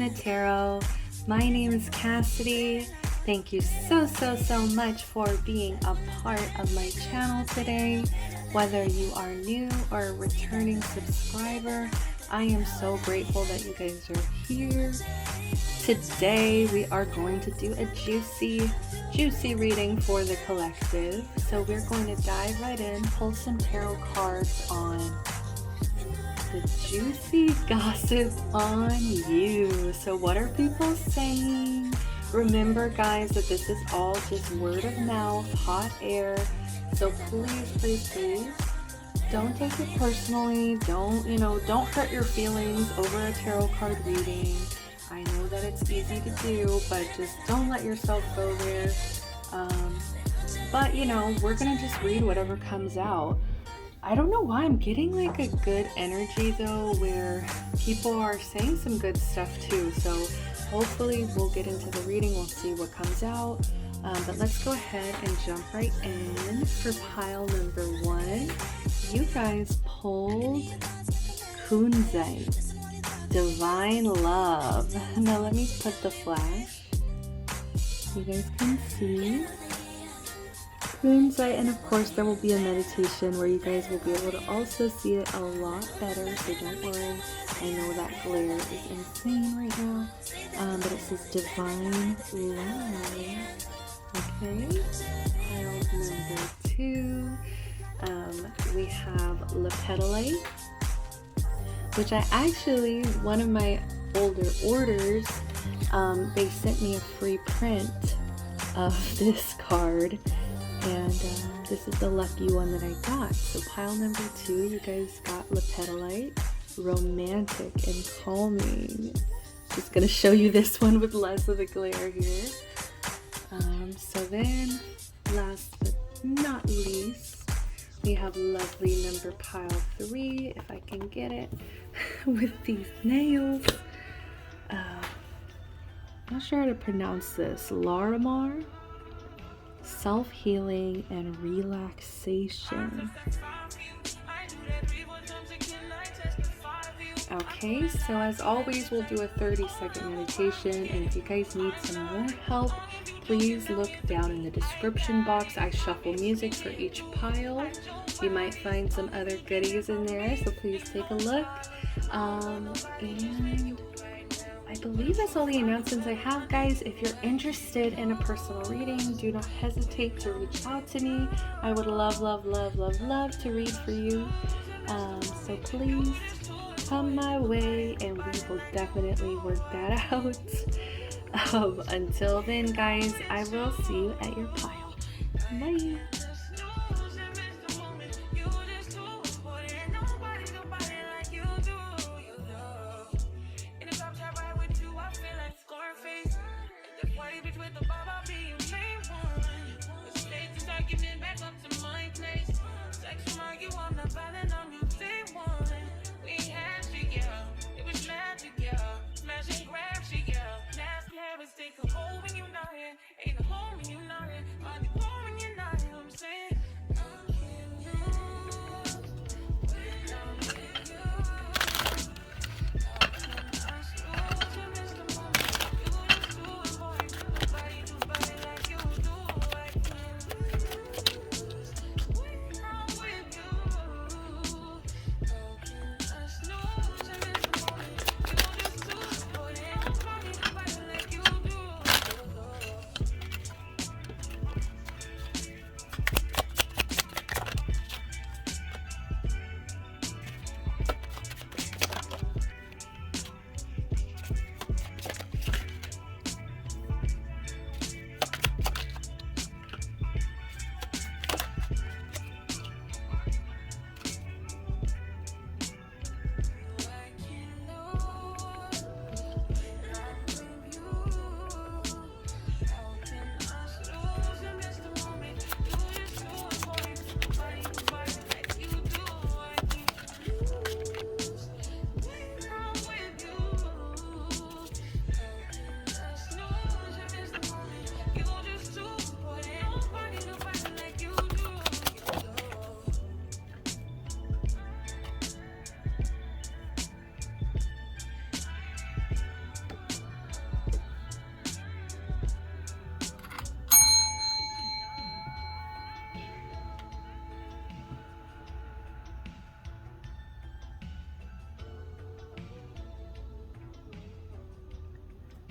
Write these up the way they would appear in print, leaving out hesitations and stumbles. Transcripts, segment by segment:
Neptuna Tarot. My name is Cassidy. Thank you so much for being a part of my channel today. Whether you are new or a returning subscriber, I am so grateful that you guys are here. Today we are going to do a juicy reading for the collective. So we're going to dive right in, pull some tarot cards on the juicy gossip on you. So what are people saying? Remember guys that this is all just word of mouth, hot air. So please don't take it personally. Don't hurt your feelings over a tarot card reading. I know that it's easy to do, but just don't let yourself go there. But we're gonna just read whatever comes out. I don't know why I'm getting like a good energy though, where people are saying some good stuff too. So hopefully we'll get into the reading. We'll see what comes out. But let's go ahead and jump right in for pile number 1. You guys pulled Kunzite, Divine Love. Now let me put the flash. You guys can see Kunzite, and of course there will be a meditation where you guys will be able to also see it a lot better, so don't worry. I know that glare is insane right now, but it says Divine Love. Okay, pile number 2, we have Lepetolite, which I actually, one of my older orders, they sent me a free print of this card, and this is the lucky one that I got. So pile number 2, you guys got Lepetolite, romantic and calming. Just gonna show you this one with less of the glare here. So then, last but not least, we have lovely number pile 3, if I can get it, with these nails. Not sure how to pronounce this. Larimar, self-healing and relaxation. Okay, so as always, we'll do a 30-second meditation, and if you guys need some more help, please look down in the description box. I shuffle music for each pile. You might find some other goodies in there, so please take a look. And I believe that's all the announcements I have, guys. If you're interested in a personal reading, do not hesitate to reach out to me. I would love to read for you. So please come my way and we will definitely work that out. Until then, guys, I will see you at your pile. Bye. Take a hole when you're not here, ain't a hole when you're not here, money pour when you're not here. I'm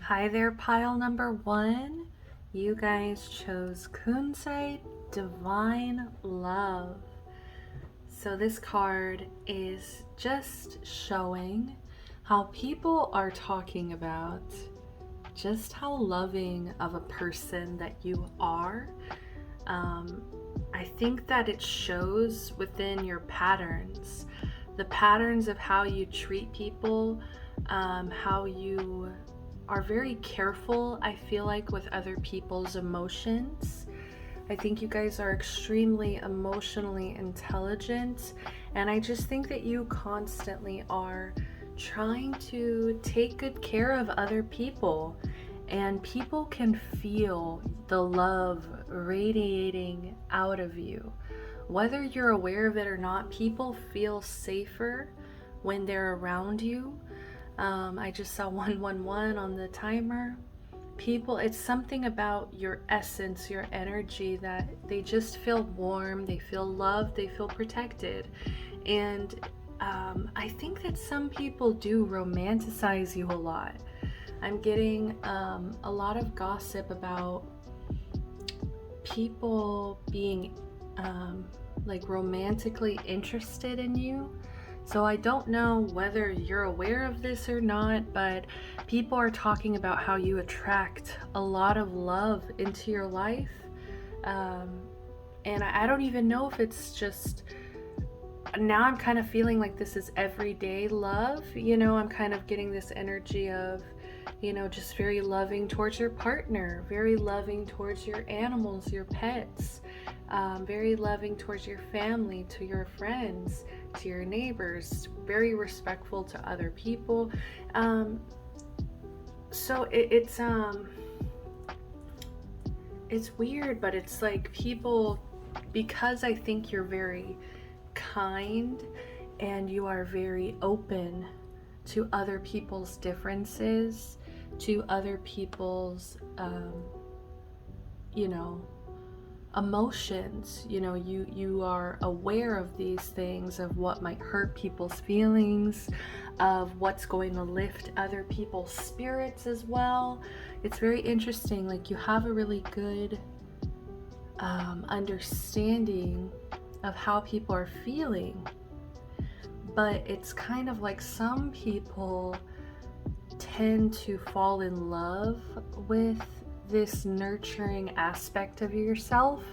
Hi there, pile number 1. You guys chose Kunzite, Divine Love. So this card is just showing how people are talking about just how loving of a person that you are. I think that it shows within your patterns, the patterns of how you treat people, how you are very careful, I feel like, with other people's emotions. I think you guys are extremely emotionally intelligent, and I just think that you constantly are trying to take good care of other people, and people can feel the love radiating out of you. Whether you're aware of it or not, people feel safer when they're around you. I just saw 111 on the timer. People, it's something about your essence, your energy, that they just feel warm, they feel loved, they feel protected. And I think that some people do romanticize you a lot. I'm getting a lot of gossip about people being like romantically interested in you. So I don't know whether you're aware of this or not, but people are talking about how you attract a lot of love into your life. And I don't even know if it's just, now I'm kind of feeling like this is everyday love. You know, I'm kind of getting this energy of, you know, just very loving towards your partner, very loving towards your animals, your pets, very loving towards your family, to your friends, to your neighbors, very respectful to other people. So it's weird, but it's like people, because I think you're very kind and you are very open to other people's differences, to other people's you know, emotions. You know, you are aware of these things, of what might hurt people's feelings, of what's going to lift other people's spirits as well. It's very interesting. Like, you have a really good understanding of how people are feeling, but it's kind of like some people tend to fall in love with this nurturing aspect of yourself.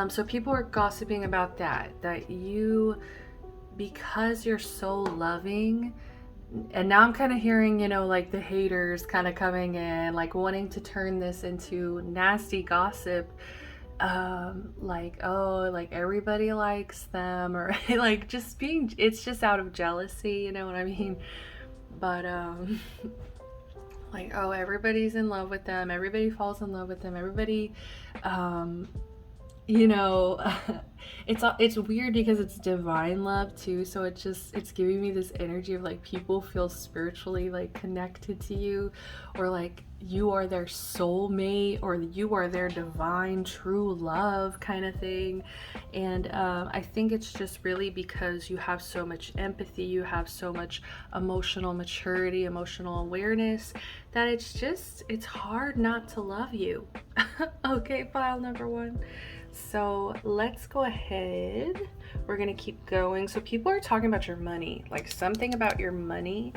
So people are gossiping about that you, because you're so loving, and now I'm kind of hearing, you know, like the haters kind of coming in, like wanting to turn this into nasty gossip, like, oh, like everybody likes them, or like just being, it's just out of jealousy, you know what I mean? But like, oh, everybody's in love with them, everybody falls in love with them, everybody, you know, it's weird because it's divine love too, so it's giving me this energy of like people feel spiritually like connected to you, or like you are their soulmate, or you are their divine true love kind of thing. And I think it's just really because you have so much empathy, you have so much emotional maturity, emotional awareness, that it's hard not to love you. Okay, pile number 1. So let's go ahead. We're gonna keep going. So people are talking about your money, like something about your money.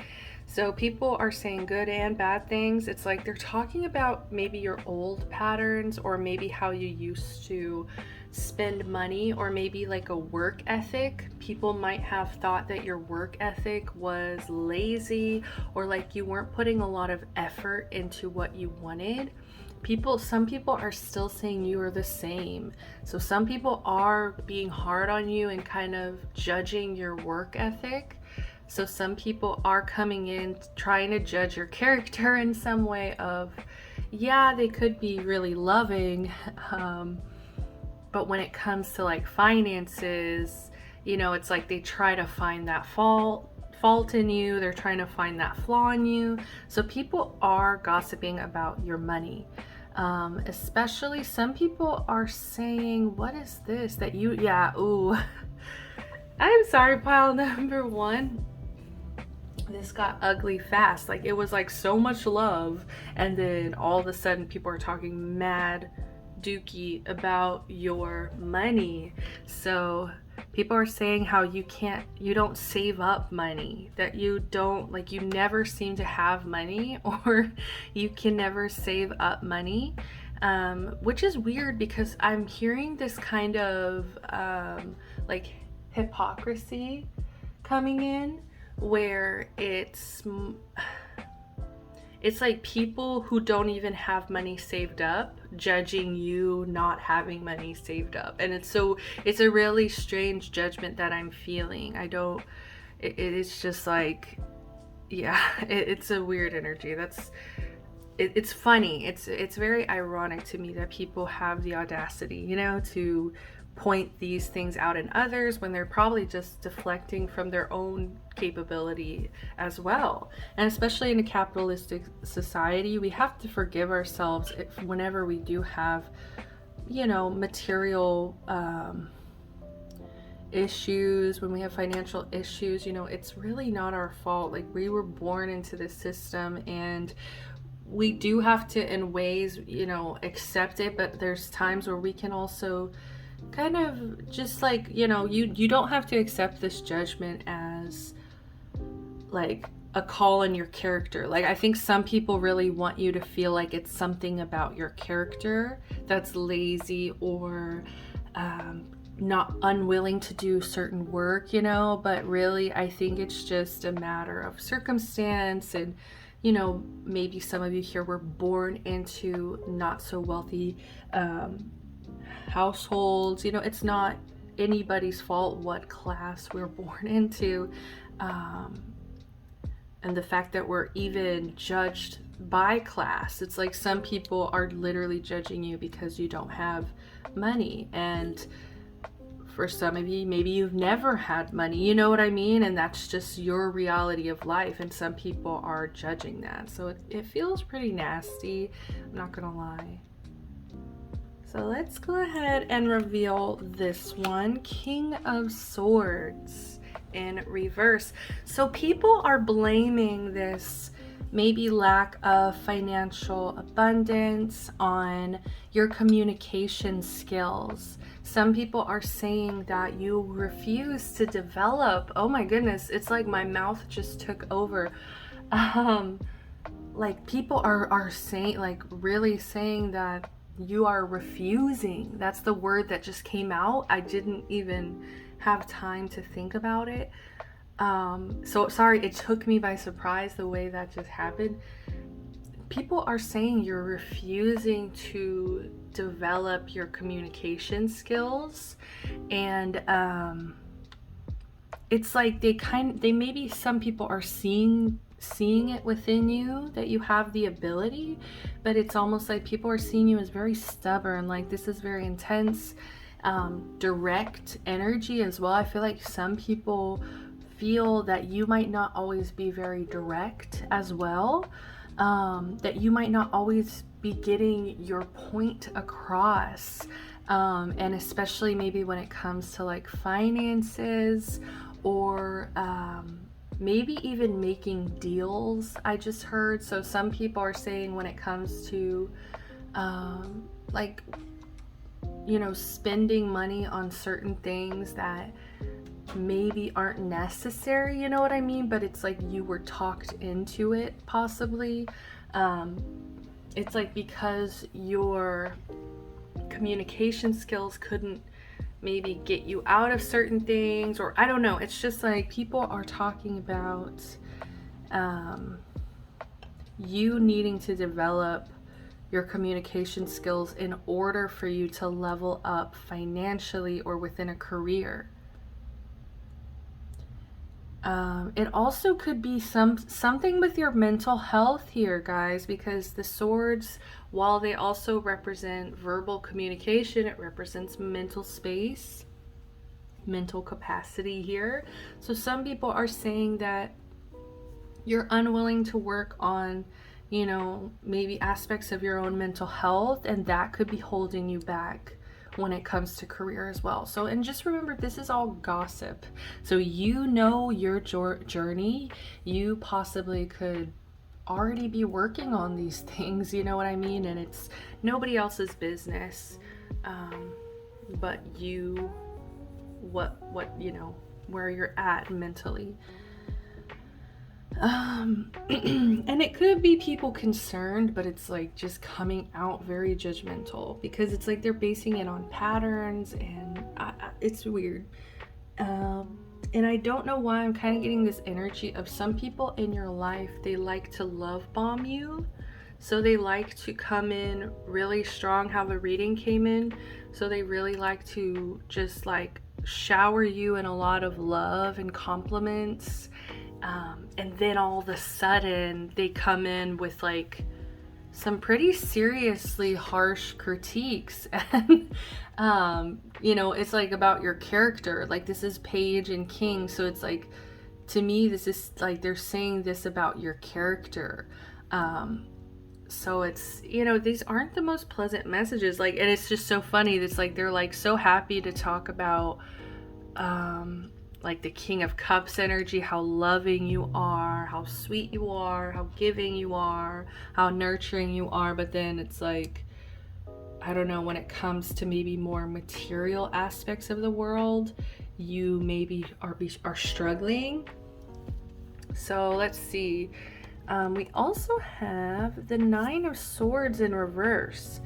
So people are saying good and bad things. It's like they're talking about maybe your old patterns, or maybe how you used to spend money, or maybe like a work ethic. People might have thought that your work ethic was lazy, or like you weren't putting a lot of effort into what you wanted. Some people are still saying you are the same. So some people are being hard on you and kind of judging your work ethic. So some people are coming in trying to judge your character in some way of, yeah, they could be really loving, but when it comes to like finances, you know, it's like they try to find that fault in you. They're trying to find that flaw in you. So people are gossiping about your money. Especially some people are saying, what is this that you, yeah, ooh. I'm sorry, pile number 1. this got ugly fast. Like, it was like so much love, and then all of a sudden people are talking mad dookie about your money. So people are saying how you don't save up money, that you don't, like, you never seem to have money, or you can never save up money, which is weird because I'm hearing this kind of like hypocrisy coming in, where it's like people who don't even have money saved up judging you not having money saved up. And it's a really strange judgment that I'm feeling. It's just like, yeah, it's a weird energy. It's funny. It's very ironic to me that people have the audacity, you know, to point these things out in others when they're probably just deflecting from their own capability as well. And especially in a capitalistic society, we have to forgive ourselves whenever we do have, you know, material issues, when we have financial issues. You know, it's really not our fault. Like, we were born into this system, and we do have to, in ways, you know, accept it, but there's times where we can also kind of just, like, you know, you don't have to accept this judgment as like a call on your character. Like, I think some people really want you to feel like it's something about your character that's lazy, or not unwilling to do certain work, you know, but really I think it's just a matter of circumstance. And, you know, maybe some of you here were born into not so wealthy households. You know, it's not anybody's fault what class we're born into, and the fact that we're even judged by class. It's like some people are literally judging you because you don't have money, and for some of you, maybe you've never had money, you know what I mean? And that's just your reality of life, and some people are judging that. So it feels pretty nasty, I'm not gonna lie. So let's go ahead and reveal this one, King of Swords in reverse. So people are blaming this maybe lack of financial abundance on your communication skills. Some people are saying that you refuse to develop. Oh my goodness, it's like my mouth just took over. Like, people are saying, like, really saying that you are refusing. That's the word that just came out. I didn't even have time to think about it. So sorry, it took me by surprise the way that just happened. People are saying you're refusing to develop your communication skills, and it's like they maybe, some people are seeing it within you that you have the ability, but it's almost like people are seeing you as very stubborn. Like, this is very intense, direct energy as well. I feel like some people feel that you might not always be very direct as well, that you might not always be getting your point across, and especially maybe when it comes to like finances, or maybe even making deals, I just heard. So some people are saying when it comes to like, you know, spending money on certain things that maybe aren't necessary, you know what I mean? But it's like you were talked into it, possibly. It's like because your communication skills couldn't maybe get you out of certain things, or I don't know. It's just like people are talking about you needing to develop your communication skills in order for you to level up financially or within a career. It also could be something with your mental health here, guys, because the swords, while they also represent verbal communication, it represents mental space, mental capacity here. So some people are saying that you're unwilling to work on, you know, maybe aspects of your own mental health, and that could be holding you back when it comes to career as well. So, and just remember, this is all gossip. So you know your journey. You possibly could already be working on these things, you know what I mean? And it's nobody else's business, but you, what you know, where you're at mentally. And it could be people concerned, but it's like just coming out very judgmental, because it's like they're basing it on patterns, and it's weird. And I don't know why I'm kind of getting this energy of some people in your life, they like to love bomb you. So they like to come in really strong, how the reading came in. So they really like to just like shower you in a lot of love and compliments. And then all of a sudden they come in with like some pretty seriously harsh critiques. And you know, it's like about your character. Like, this is Page and King, so it's like, to me, this is like they're saying this about your character. So it's, you know, these aren't the most pleasant messages. Like, and it's just so funny. It's like they're like so happy to talk about like the King of Cups energy, how loving you are, how sweet you are, how giving you are, how nurturing you are. But then it's like, I don't know, when it comes to maybe more material aspects of the world, you maybe are struggling. So let's see. We also have the Nine of Swords in reverse.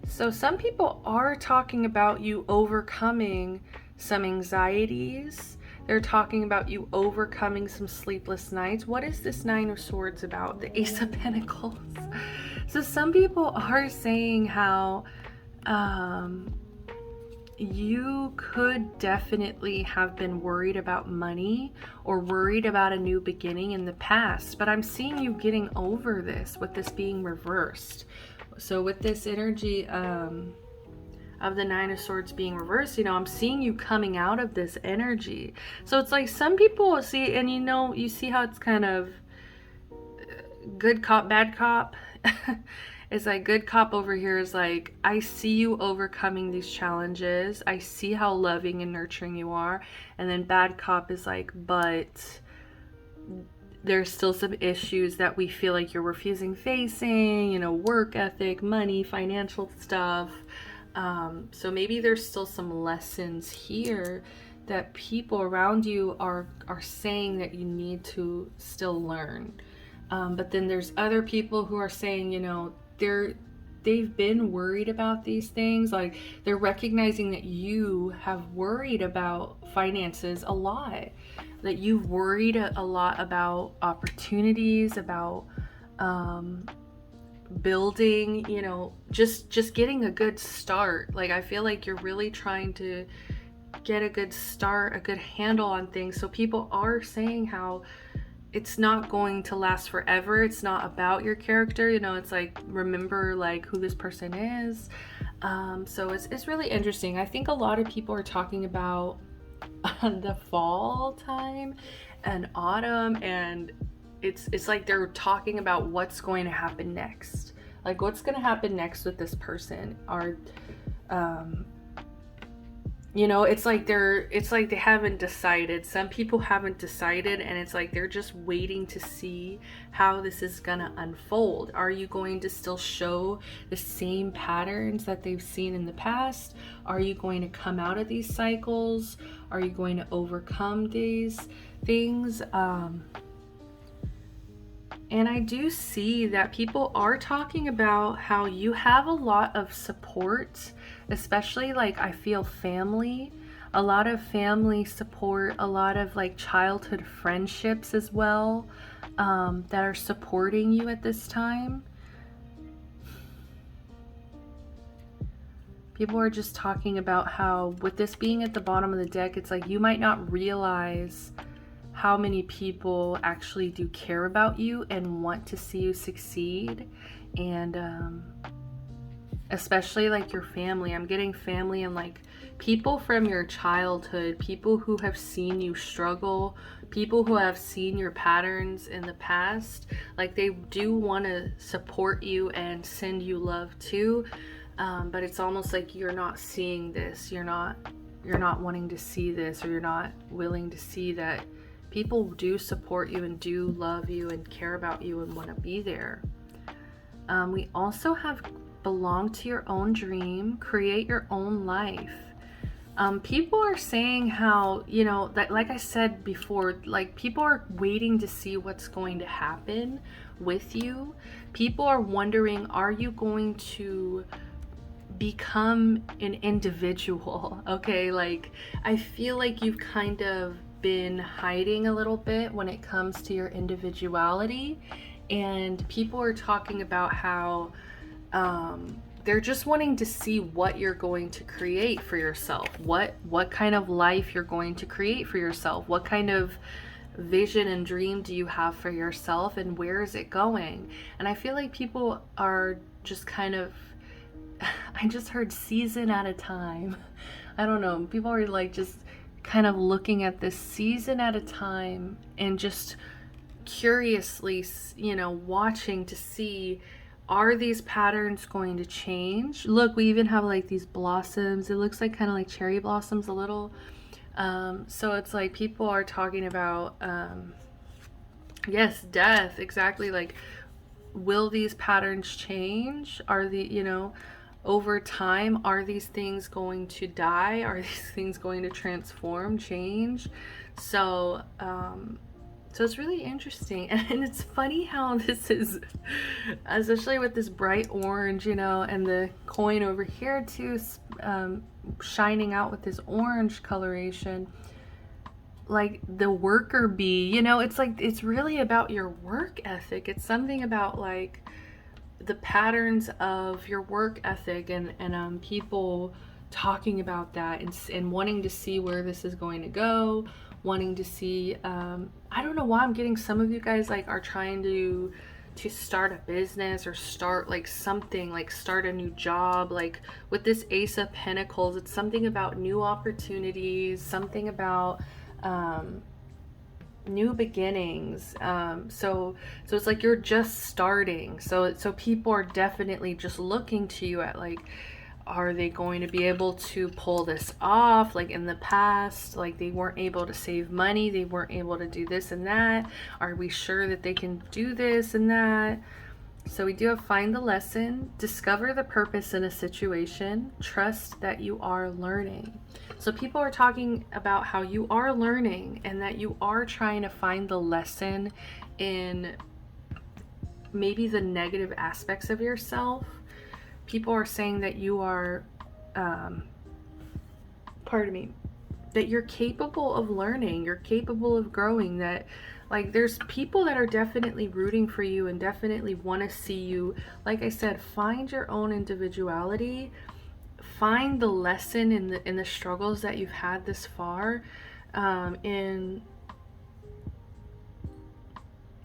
So some people are talking about you overcoming some anxieties. They're talking about you overcoming some sleepless nights. What is this Nine of Swords about? The Ace of Pentacles. So some people are saying how you could definitely have been worried about money or worried about a new beginning in the past, but I'm seeing you getting over this with this being reversed. So with this energy of the Nine of Swords being reversed, you know, I'm seeing you coming out of this energy. So it's like some people see, and you know, you see how it's kind of good cop, bad cop. It's like good cop over here is like, I see you overcoming these challenges. I see how loving and nurturing you are. And then bad cop is like, but there's still some issues that we feel like you're refusing facing, you know, work ethic, money, financial stuff. So maybe there's still some lessons here that people around you are saying that you need to still learn. But then there's other people who are saying, you know, they've been worried about these things. Like, they're recognizing that you have worried about finances a lot, that you've worried a lot about opportunities, about building, you know, just getting a good start. Like, I feel like you're really trying to get a good start, a good handle on things. So people are saying how it's not going to last forever. It's not about your character, you know. It's like, remember like who this person is. So it's really interesting. I think a lot of people are talking about the fall time and autumn, and it's like they're talking about what's going to happen next. Like, what's going to happen next with this person? Are you know, it's like they haven't decided. Some people haven't decided, and it's like they're just waiting to see how this is gonna unfold. Are you going to still show the same patterns that they've seen in the past? Are you going to come out of these cycles? Are you going to overcome these things? And I do see that people are talking about how you have a lot of support, especially like, I feel family, a lot of family support, a lot of like childhood friendships as well, that are supporting you at this time. People are just talking about how, with this being at the bottom of the deck, it's like you might not realize how many people actually do care about you and want to see you succeed. And especially like your family. I'm getting family and like people from your childhood, people who have seen you struggle, people who have seen your patterns in the past. Like, they do want to support you and send you love too. But it's almost like you're not seeing this, you're not wanting to see this, or you're not willing to see that people do support you and do love you and care about you and want to be there. We also have belong to your own dream, create your own life. People are saying how, you know, that, like I said before, like people are waiting to see what's going to happen with you. People are wondering, are you going to become an individual? Okay, like I feel like you've kind of been hiding a little bit when it comes to your individuality, and people are talking about how they're just wanting to see what you're going to create for yourself, what kind of life you're going to create for yourself, what kind of vision and dream do you have for yourself, and where is it going. And I feel like people are just kind of, I just heard season at a time. I don't know, people are like just kind of looking at this season at a time and just curiously, you know, watching to see, are these patterns going to change? Look, we even have like these blossoms. It looks like kind of like cherry blossoms a little. So it's like people are talking about, yes, death, exactly. Like, will these patterns change? Are the, you know, over time, are these things going to die? Are these things going to transform, change? So, so it's really interesting. And it's funny how this is, especially with this bright orange, you know, and the coin over here too, shining out with this orange coloration, like the worker bee, you know, it's like, it's really about your work ethic. It's something about like the patterns of your work ethic, and people talking about that, and wanting to see where this is going to go, wanting to see, I don't know why I'm getting some of you guys like are trying to start a business, or start like something, like start a new job. Like with this Ace of Pentacles, it's something about new opportunities, something about new beginnings. So it's like you're just starting. So people are definitely just looking to you at like, are they going to be able to pull this off? Like in the past, like they weren't able to save money, they weren't able to do this and that. Are we sure that they can do this and that? So we do have find the lesson, discover the purpose in a situation, trust that you are learning. So people are talking about how you are learning and that you are trying to find the lesson in maybe the negative aspects of yourself. People are saying that you are, that you're capable of learning, you're capable of growing, that like there's people that are definitely rooting for you and definitely want to see you, like I said, find your own individuality, find the lesson in the struggles that you've had this far, and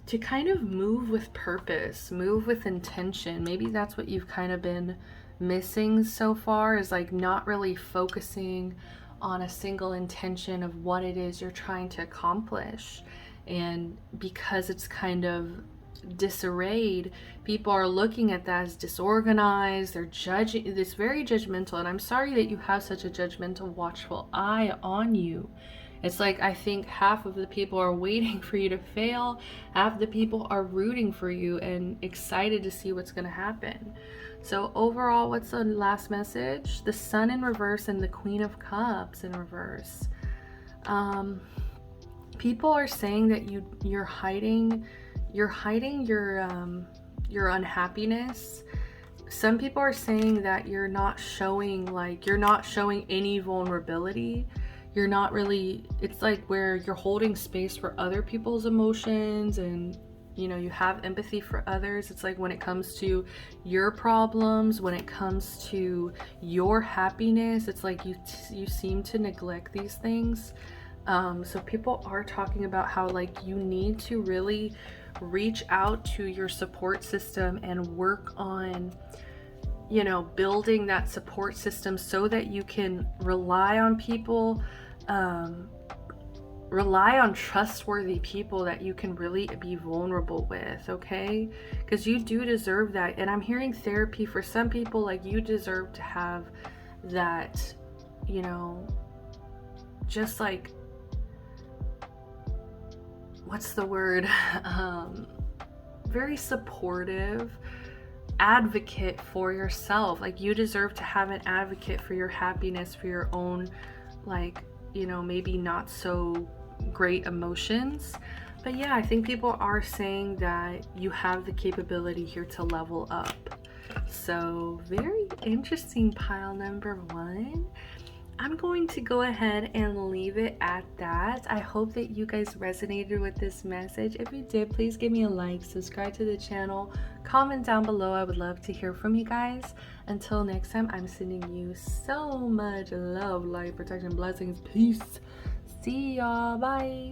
to kind of move with purpose, move with intention. Maybe that's what you've kind of been missing so far, is like not really focusing on a single intention of what it is you're trying to accomplish. And because it's kind of disarrayed, people are looking at that as disorganized. They're judging, it's very judgmental. And I'm sorry that you have such a judgmental, watchful eye on you. It's like, I think half of the people are waiting for you to fail, half the people are rooting for you and excited to see what's going to happen. So overall, what's the last message? The Sun in reverse and the Queen of Cups in reverse. People are saying that you're hiding your unhappiness. Some people are saying that you're not showing any vulnerability. You're not really, it's like where you're holding space for other people's emotions, and you know, you have empathy for others. It's like when it comes to your problems, when it comes to your happiness, it's like you seem to neglect these things. So people are talking about how like you need to really reach out to your support system and work on, you know, building that support system so that you can rely on people, rely on trustworthy people that you can really be vulnerable with, okay? Because you do deserve that. And I'm hearing therapy for some people, like you deserve to have that, you know, just like, what's the word? Very supportive advocate for yourself. Like you deserve to have an advocate for your happiness, for your own, like, you know, maybe not so great emotions. But yeah, I think people are saying that you have the capability here to level up. So very interesting, pile number 1. I'm going to go ahead and leave it at that. I hope that you guys resonated with this message. If you did, please give me a like, subscribe to the channel, comment down below. I would love to hear from you guys. Until next time, I'm sending you so much love, light, protection, blessings, peace. See y'all. Bye.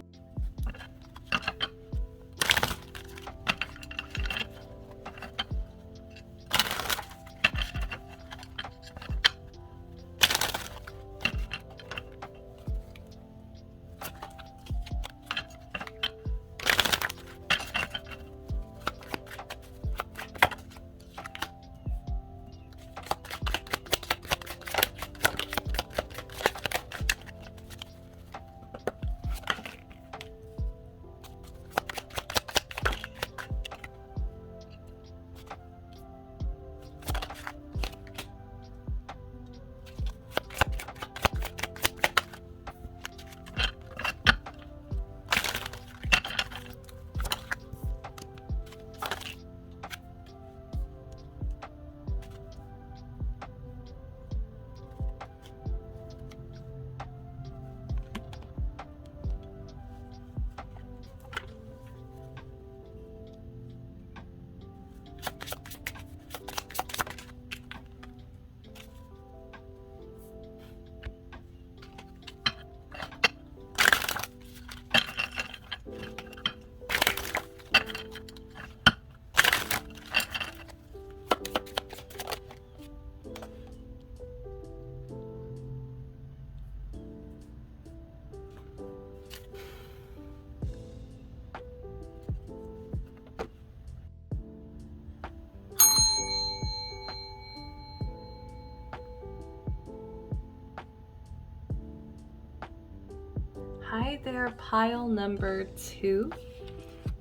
Hi there, pile number 2.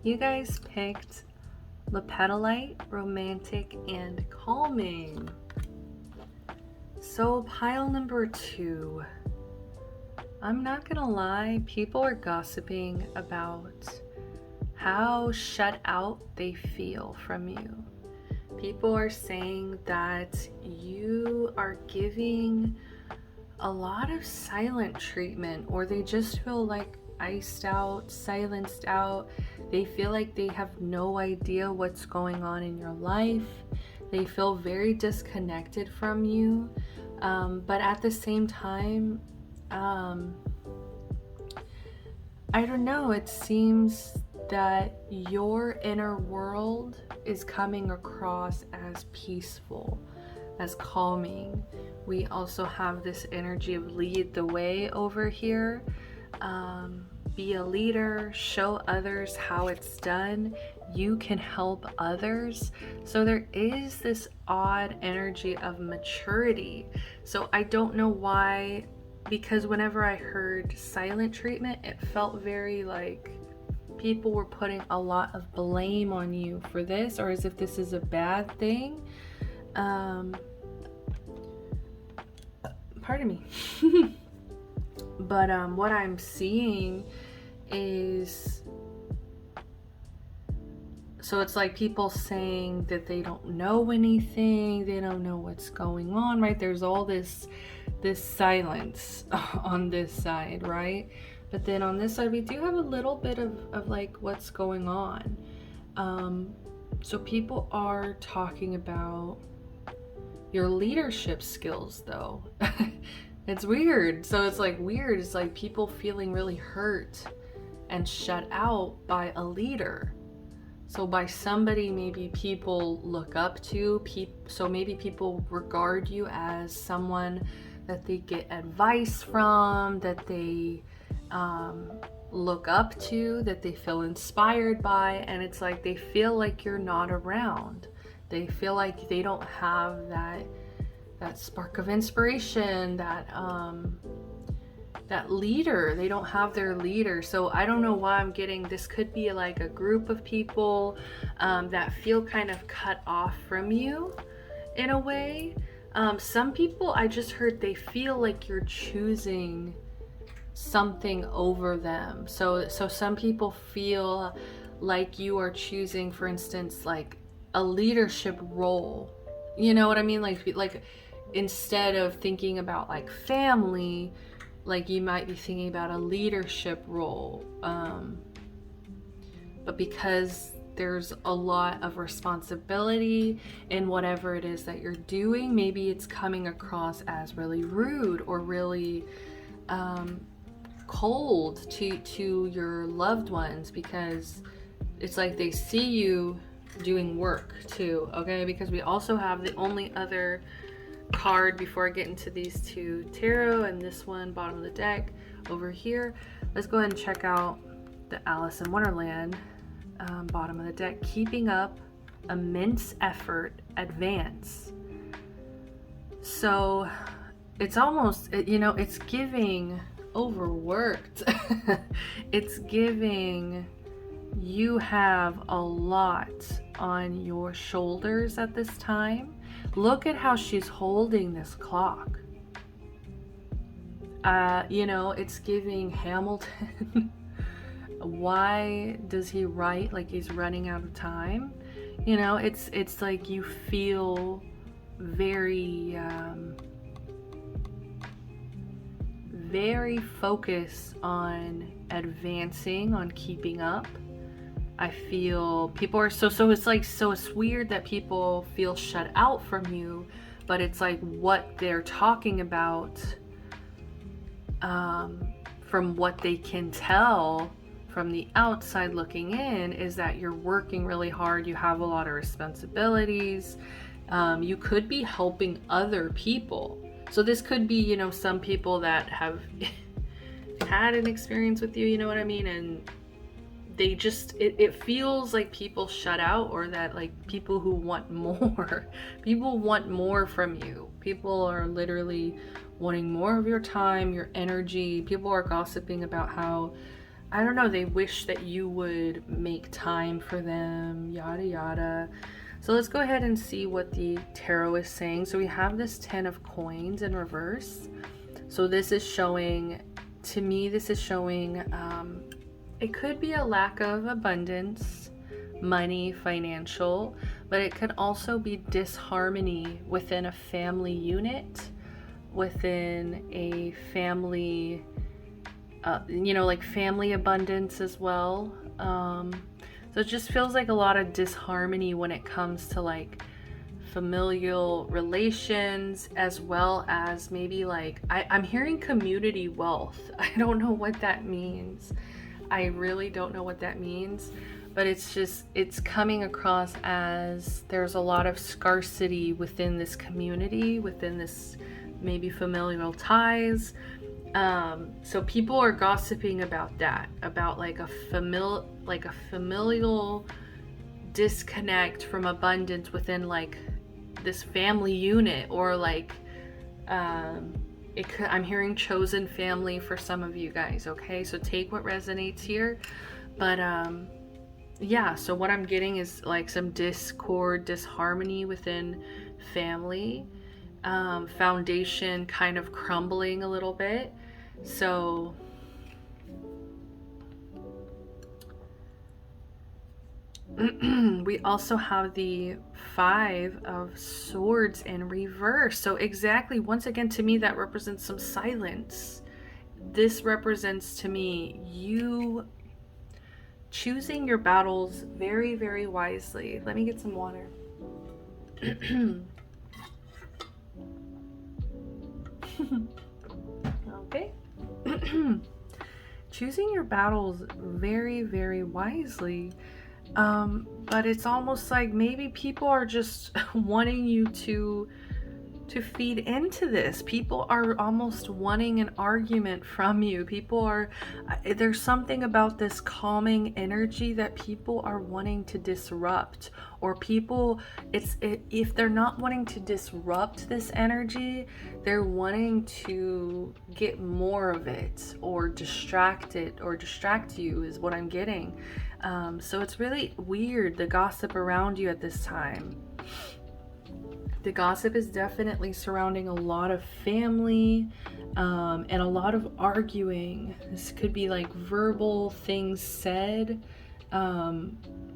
You guys picked Lepetolite, romantic, and calming. So pile number 2, I'm not gonna lie, people are gossiping about how shut out they feel from you. People are saying that you are giving a lot of silent treatment, or they just feel like iced out, silenced out. They feel like they have no idea what's going on in your life. They feel very disconnected from you. But at the same time, I don't know, it seems that your inner world is coming across as peaceful, as calming. We also have this energy of lead the way over here. Be a leader, show others how it's done. You can help others. So there is this odd energy of maturity. So I don't know why, because whenever I heard silent treatment, it felt very like people were putting a lot of blame on you for this, or as if this is a bad thing. Pardon me. But what I'm seeing is, so it's like people saying that they don't know anything, they don't know what's going on, right? There's all this silence on this side, right? But then on this side, we do have a little bit of like what's going on. So people are talking about your leadership skills though. It's weird. So it's like weird. It's like people feeling really hurt and shut out by a leader. So by somebody maybe people look up to, so maybe people regard you as someone that they get advice from, that they look up to, that they feel inspired by, and it's like they feel like you're not around. They feel like they don't have that spark of inspiration, that leader. They don't have their leader. So I don't know why I'm getting this. Could be like a group of people that feel kind of cut off from you in a way. Some people, I just heard, they feel like you're choosing something over them. So some people feel like you are choosing, for instance, like a leadership role. You know what I mean? Like instead of thinking about like family, like you might be thinking about a leadership role. But because there's a lot of responsibility in whatever it is that you're doing, maybe it's coming across as really rude or really cold to your loved ones, because it's like they see you doing work too. Okay, because we also have the only other card before I get into these two tarot, and this one bottom of the deck over here. Let's go ahead and check out the Alice in Wonderland bottom of the deck. Keeping up, immense effort, advance. So it's almost, you know, it's giving overworked. It's giving you have a lot on your shoulders at this time. Look at how she's holding this clock. You know, it's giving Hamilton. Why does he write like he's running out of time? You know, it's like you feel very very focused on advancing, on keeping up. I feel people are so it's like, so it's weird that people feel shut out from you, but it's like what they're talking about, from what they can tell from the outside looking in, is that you're working really hard. You have a lot of responsibilities. You could be helping other people. So this could be, you know, some people that have had an experience with you, you know what I mean? And they just, it feels like people shut out, or that like people who want more, people want more from you. People are literally wanting more of your time, your energy. People are gossiping about how, I don't know, they wish that you would make time for them, yada yada. So let's go ahead and see what the tarot is saying. So we have this 10 of coins in reverse. So this is showing, to me, this is showing, it could be a lack of abundance, money, financial, but it could also be disharmony within a family unit, within a family, you know, like family abundance as well. So it just feels like a lot of disharmony when it comes to like familial relations, as well as maybe like, I'm hearing community wealth. I don't know what that means. I really don't know what that means, but it's just, it's coming across as there's a lot of scarcity within this community, within this maybe familial ties. So people are gossiping about that, about like a familial disconnect from abundance within like this family unit, or like I'm hearing chosen family for some of you guys. Okay, so take what resonates here, but yeah, so what I'm getting is like some discord, disharmony within family, foundation kind of crumbling a little bit. So we also have the 5 of Swords in reverse. So exactly, once again, to me that represents some silence. This represents to me you choosing your battles very, very wisely. Let me get some water. Okay. Choosing your battles very, very wisely. But it's almost like maybe people are just wanting you to to feed into this. People are almost wanting an argument from you. People are, there's something about this calming energy that people are wanting to disrupt, or people, if they're not wanting to disrupt this energy, they're wanting to get more of it or distract it or distract you is what I'm getting. So it's really weird, the gossip around you at this time. The gossip is definitely surrounding a lot of family, and a lot of arguing. This could be like verbal things said,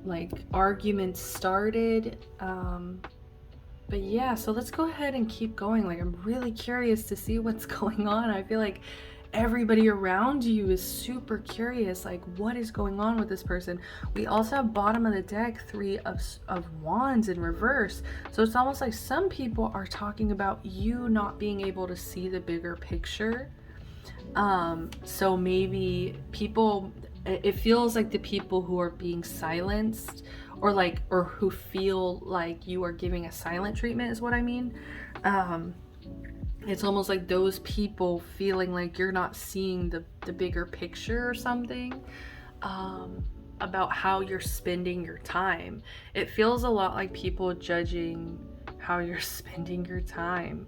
like arguments started. But yeah, so let's go ahead and keep going. Like, I'm really curious to see what's going on. I feel like everybody around you is super curious, like what is going on with this person. We also have bottom of the deck, 3 of wands in reverse. So it's almost like some people are talking about you not being able to see the bigger picture. So maybe people, it feels like the people who are being silenced, or who feel like you are giving a silent treatment is what I mean. It's almost like those people feeling like you're not seeing the bigger picture or something, about how you're spending your time. It feels a lot like people judging how you're spending your time,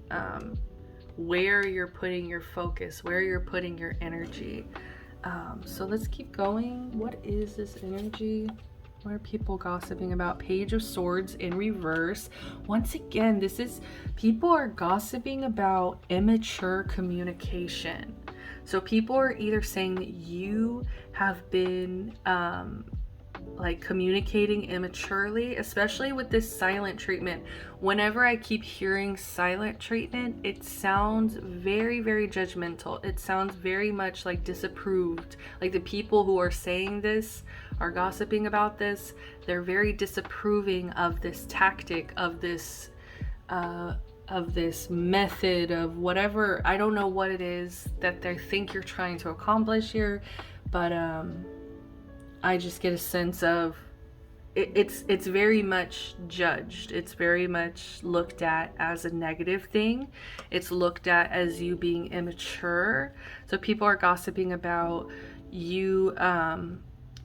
where you're putting your focus, where you're putting your energy. So let's keep going. What is this energy? What are people gossiping about? Page of Swords in reverse. Once again, this is, people are gossiping about immature communication. So people are either saying that you have been like communicating immaturely, especially with this silent treatment. Whenever I keep hearing silent treatment, it sounds very, very judgmental. It sounds very much like disapproved. Like the people who are saying this, are gossiping about this, they're very disapproving of this tactic, of this method, of whatever. I don't know what it is that they think you're trying to accomplish here, but I just get a sense of it's very much judged. It's very much looked at as a negative thing. It's looked at as you being immature. So people are gossiping about you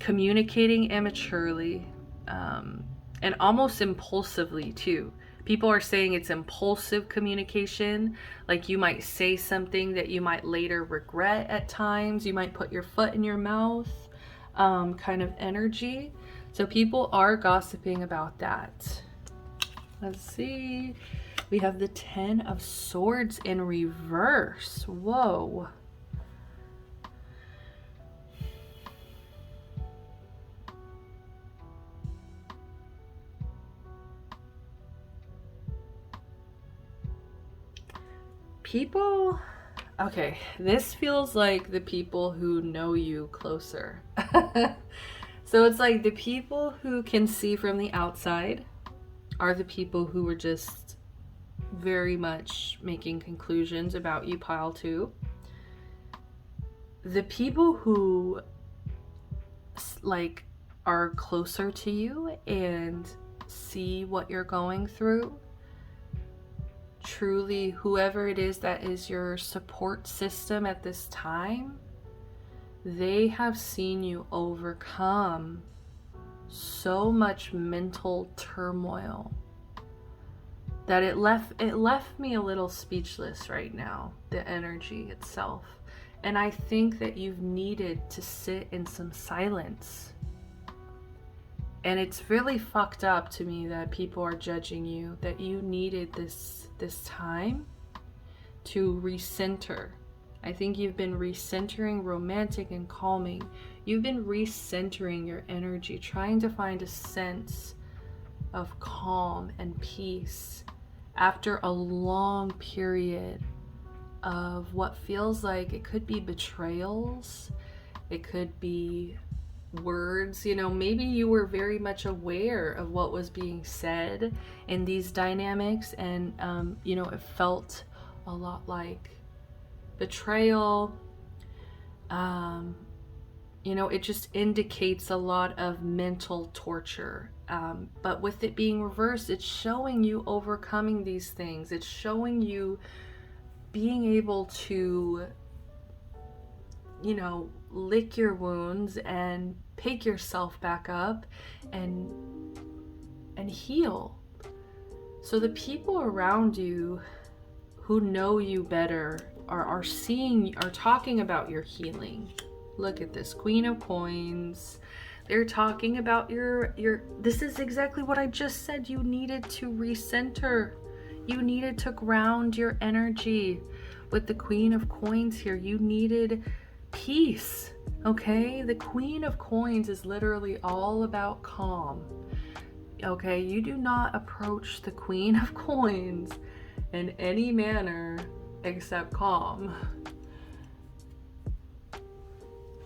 communicating immaturely, and almost impulsively too. People are saying it's impulsive communication, like you might say something that you might later regret at times. You might put your foot in your mouth, kind of energy. So people are gossiping about that. Let's see. We have the 10 of Swords in reverse. Whoa. People, okay, this feels like the people who know you closer. So it's like the people who can see from the outside are the people who are just very much making conclusions about you, pile 2. The people who like are closer to you and see what you're going through, truly, whoever it is that is your support system at this time, they have seen you overcome so much mental turmoil that it left me a little speechless right now, the energy itself. And I think that you've needed to sit in some silence. And it's really fucked up to me that people are judging you, that you needed this time to recenter. I think you've been recentering, romantic and calming. You've been recentering your energy, trying to find a sense of calm and peace after a long period of what feels like, it could be betrayals, it could be words, you know, maybe you were very much aware of what was being said in these dynamics, and you know, it felt a lot like betrayal, You know, it just indicates a lot of mental torture. But with it being reversed, it's showing you overcoming these things. It's showing you being able to, you know, lick your wounds and pick yourself back up and heal. So the people around you who know you better are talking about your healing. Look at this, Queen of Coins. They're talking about your this is exactly what I just said. You needed to recenter. You needed to ground your energy. With the Queen of Coins here, you needed peace. Okay? The Queen of Coins is literally all about calm. Okay? You do not approach the Queen of Coins in any manner except calm.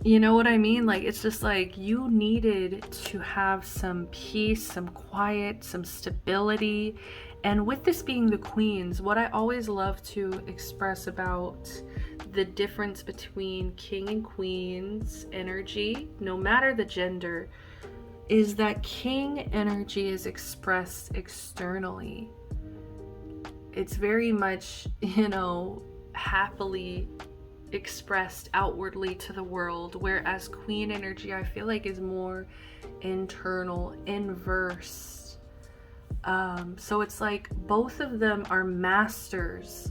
You know what I mean? Like, it's just like you needed to have some peace, some quiet, some stability. And with this being the Queens, what I always love to express about the difference between King and Queen's energy, no matter the gender, is that King energy is expressed externally. It's very much, you know, happily expressed outwardly to the world, whereas Queen energy, I feel like, is more internal, inverse. So it's like both of them are masters.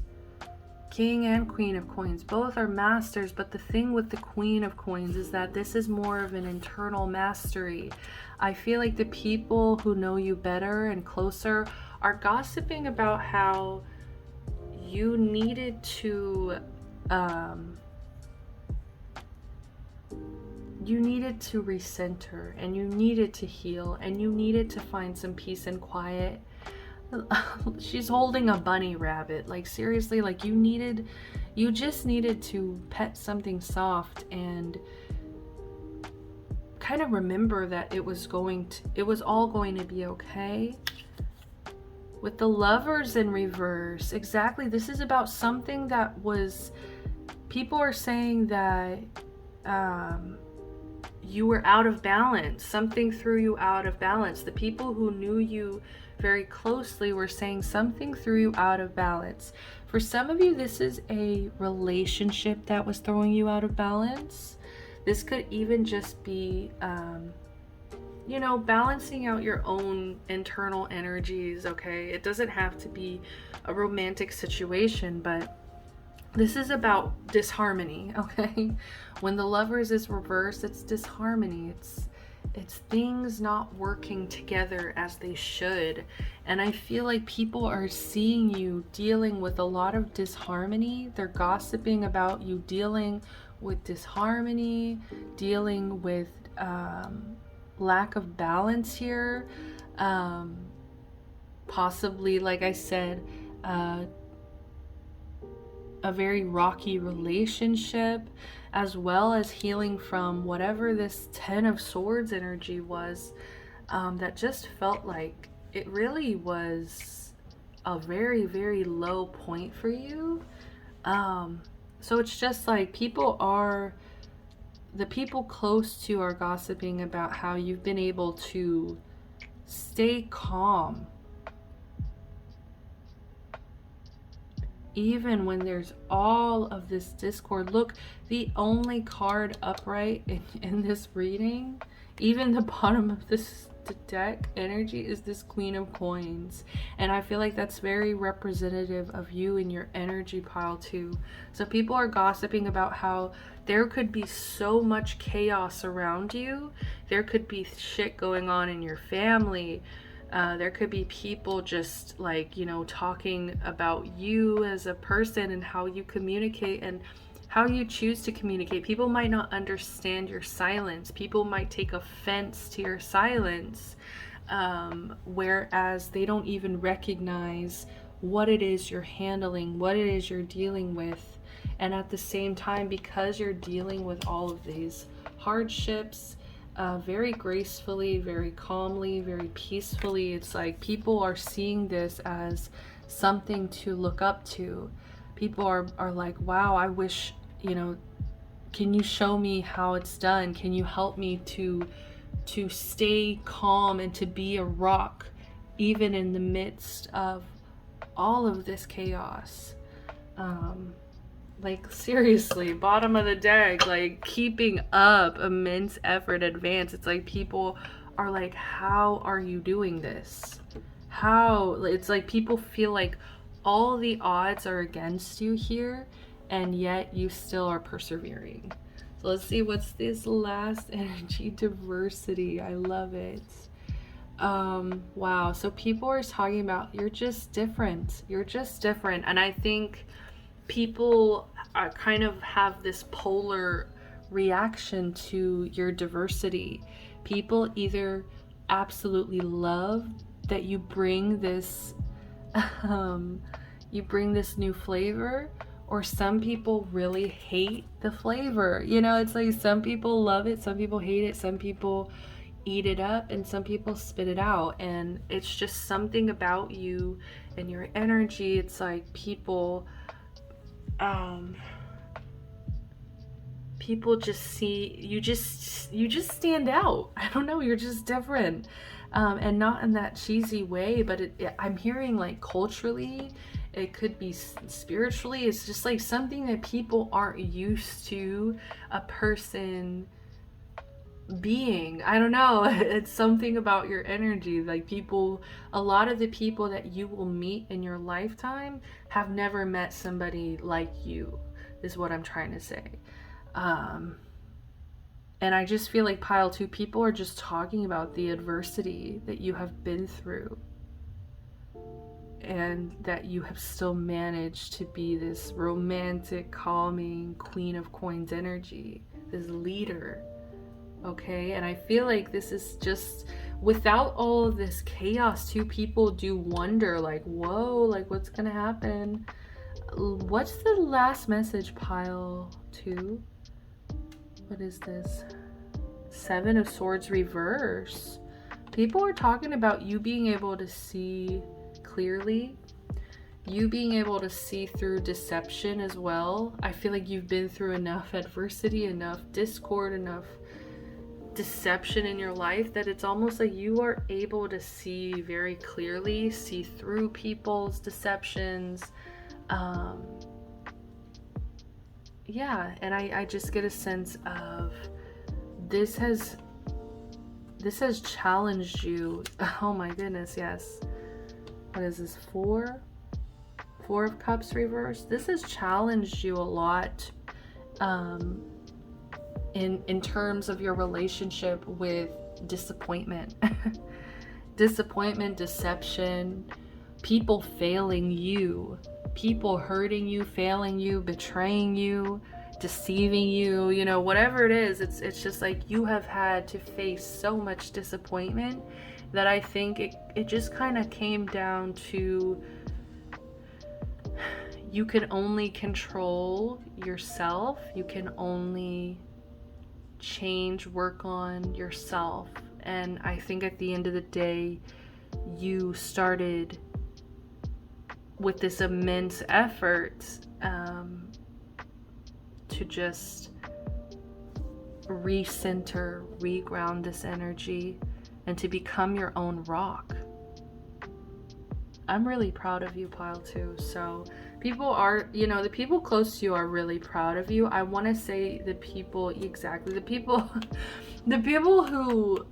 King and Queen of Coins, both are masters, but the thing with the Queen of Coins is that this is more of an internal mastery. I feel like the people who know you better and closer are gossiping about how you needed to recenter, and you needed to heal, and you needed to find some peace and quiet. She's holding a bunny rabbit. Like, seriously, like you just needed to pet something soft and kind of remember that it was all going to be okay. With the Lovers in reverse, exactly, this is about something that was, people are saying that you were out of balance. Something threw you out of balance. The people who knew you very closely were saying something threw you out of balance. For some of you, this is a relationship that was throwing you out of balance. This could even just be, you know, balancing out your own internal energies, okay? It doesn't have to be a romantic situation, but this is about disharmony, okay? When the Lovers is reversed, it's disharmony. It's things not working together as they should. And I feel like people are seeing you dealing with a lot of disharmony. They're gossiping about you dealing with disharmony, dealing with lack of balance here. Possibly, like I said, a very rocky relationship, as well as healing from whatever this Ten of Swords energy was, that just felt like it really was a very, very low point for you. So it's just like the people close to are gossiping about how you've been able to stay calm even when there's all of this discord. Look, the only card upright in this reading, even the bottom of this deck energy, is this Queen of Coins. And I feel like that's very representative of you and your energy pile too. So people are gossiping about how there could be so much chaos around you. There could be shit going on in your family. There could be people just like, you know, talking about you as a person and how you communicate and how you choose to communicate. People might not understand your silence. People might take offense to your silence, whereas they don't even recognize what it is you're handling, what it is you're dealing with. And at the same time, because you're dealing with all of these hardships, very gracefully, very calmly, very peacefully, it's like people are seeing this as something to look up to. People are like, wow, I wish, you know, can you show me how it's done? Can you help me to stay calm and to be a rock even in the midst of all of this chaos? Like seriously, bottom of the deck, like keeping up immense effort advance. It's like people are like, how are you doing this? How? It's like people feel like all the odds are against you here, and yet you still are persevering. So let's see, what's this last energy? Diversity. I love it. Wow. So people are talking about you're just different. You're just different. And I think people kind of have this polar reaction to your diversity. People either absolutely love that you bring this new flavor, or some people really hate the flavor. You know, it's like some people love it, some people hate it, some people eat it up, and some people spit it out. And it's just something about you and your energy. It's like people just see you, just stand out. I don't know, you're just different. And not in that cheesy way, but I'm hearing like culturally, it could be spiritually. It's just like something that people aren't used to a person being. I don't know. It's something about your energy. Like people, a lot of the people that you will meet in your lifetime have never met somebody like you, is what I'm trying to say. And I just feel like pile 2, people are just talking about the adversity that you have been through, and that you have still managed to be this romantic, calming Queen of Coins energy, this leader. Okay, and I feel like this is just, without all of this chaos too, people do wonder like, whoa, like what's gonna happen? What's the last message, pile 2? What is this? 7 of Swords reverse. People are talking about you being able to see clearly, you being able to see through deception as well. I feel like you've been through enough adversity, enough discord, enough deception in your life that it's almost like you are able to see very clearly, see through people's deceptions. Yeah, and I just get a sense of this has challenged you. Oh my goodness, yes. What is this? 4 of Cups reversed. This has challenged you a lot in terms of your relationship with disappointment. Disappointment, deception, people failing you, people hurting you, failing you, betraying you, deceiving you, you know, whatever it is. It's just like you have had to face so much disappointment that I think it just kind of came down to, you can only control yourself, you can only change, work on yourself. And I think at the end of the day, you started with this immense effort to just recenter, reground this energy, and to become your own rock. I'm really proud of you, pile 2. So people are, you know, the people close to you are really proud of you. I want to say the people who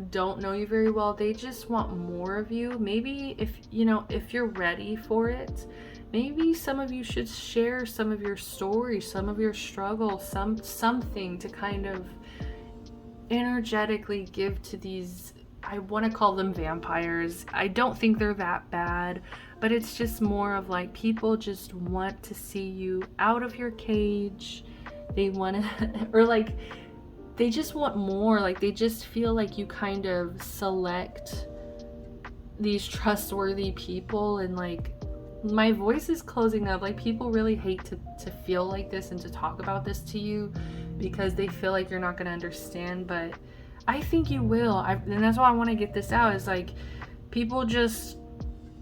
don't know you very well, they just want more of you. Maybe if you're ready for it, maybe some of you should share some of your stories, some of your struggles, something to kind of energetically give to these, I want to call them vampires. I don't think they're that bad, but it's just more of like people just want to see you out of your cage. They want to, or like, they just want more. Like they just feel like you kind of select these trustworthy people, and like, my voice is closing up. Like people really hate to feel like this and to talk about this to you because they feel like you're not going to understand, but I think you will. And that's why I want to get this out, is like, people just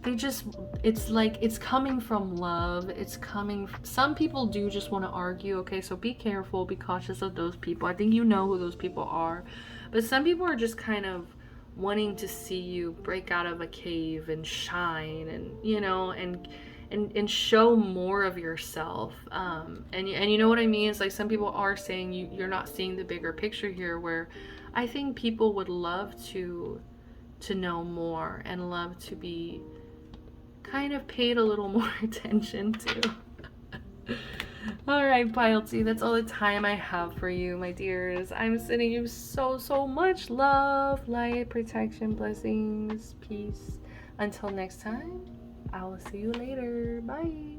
they just, it's like, it's coming from love. It's coming from, some people do just want to argue, okay? So be careful, be cautious of those people. I think you know who those people are. But some people are just kind of wanting to see you break out of a cave and shine, and and show more of yourself. And you know what I mean? It's like some people are saying you're not seeing the bigger picture here, where I think people would love to know more and love to be kind of paid a little more attention to. All right, Pilotty, that's all the time I have for you, my dears. I'm sending you so much love, light, protection, blessings, peace. Until next time, I will see you later. Bye.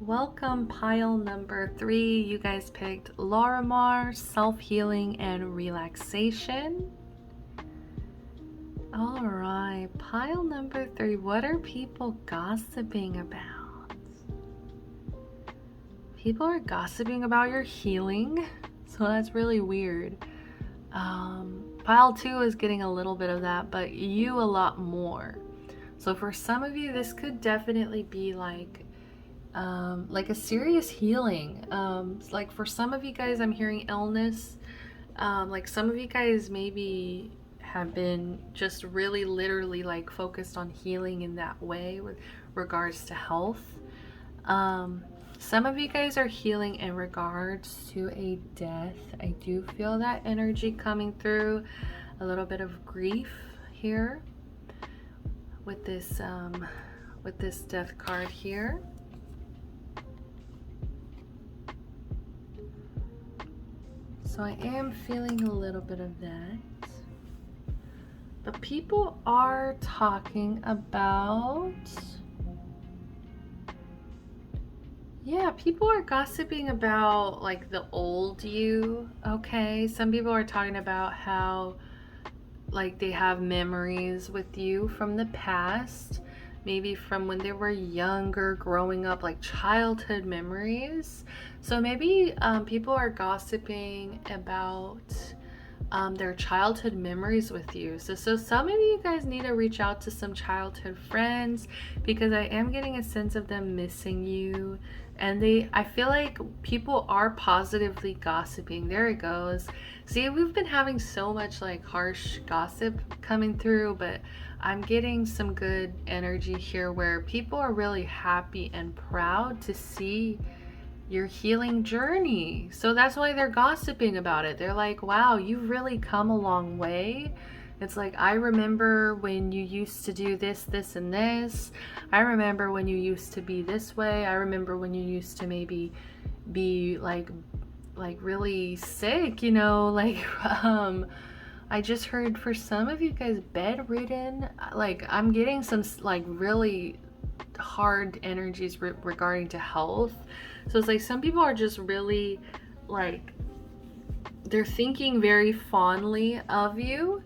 Welcome, pile number 3. You guys picked Lorimar, self-healing and relaxation. All right, pile number 3. What are people gossiping about? People are gossiping about your healing, so that's really weird. Pile 2 is getting a little bit of that, but you a lot more. So for some of you, this could definitely be like a serious healing. Like for some of you guys, I'm hearing illness. Like some of you guys maybe have been just really literally like focused on healing in that way with regards to health. Some of you guys are healing in regards to a death. I do feel that energy coming through. A little bit of grief here with this death card here. So I am feeling a little bit of that. But people are talking about, yeah, people are gossiping about like the old you, okay? Some people are talking about how like they have memories with you from the past, maybe from when they were younger, growing up, like childhood memories. So maybe people are gossiping about their childhood memories with you. So some of you guys need to reach out to some childhood friends, because I am getting a sense of them missing you. And I feel like people are positively gossiping. There it goes. See, we've been having so much like harsh gossip coming through, but I'm getting some good energy here where people are really happy and proud to see your healing journey. So that's why they're gossiping about it. They're like, wow, you've really come a long way. It's like, I remember when you used to do this, this, and this. I remember when you used to be this way. I remember when you used to maybe be like really sick, you know, like, I just heard for some of you guys bedridden. Like, I'm getting some like really hard energies regarding to health. So it's like some people are just really like, they're thinking very fondly of you,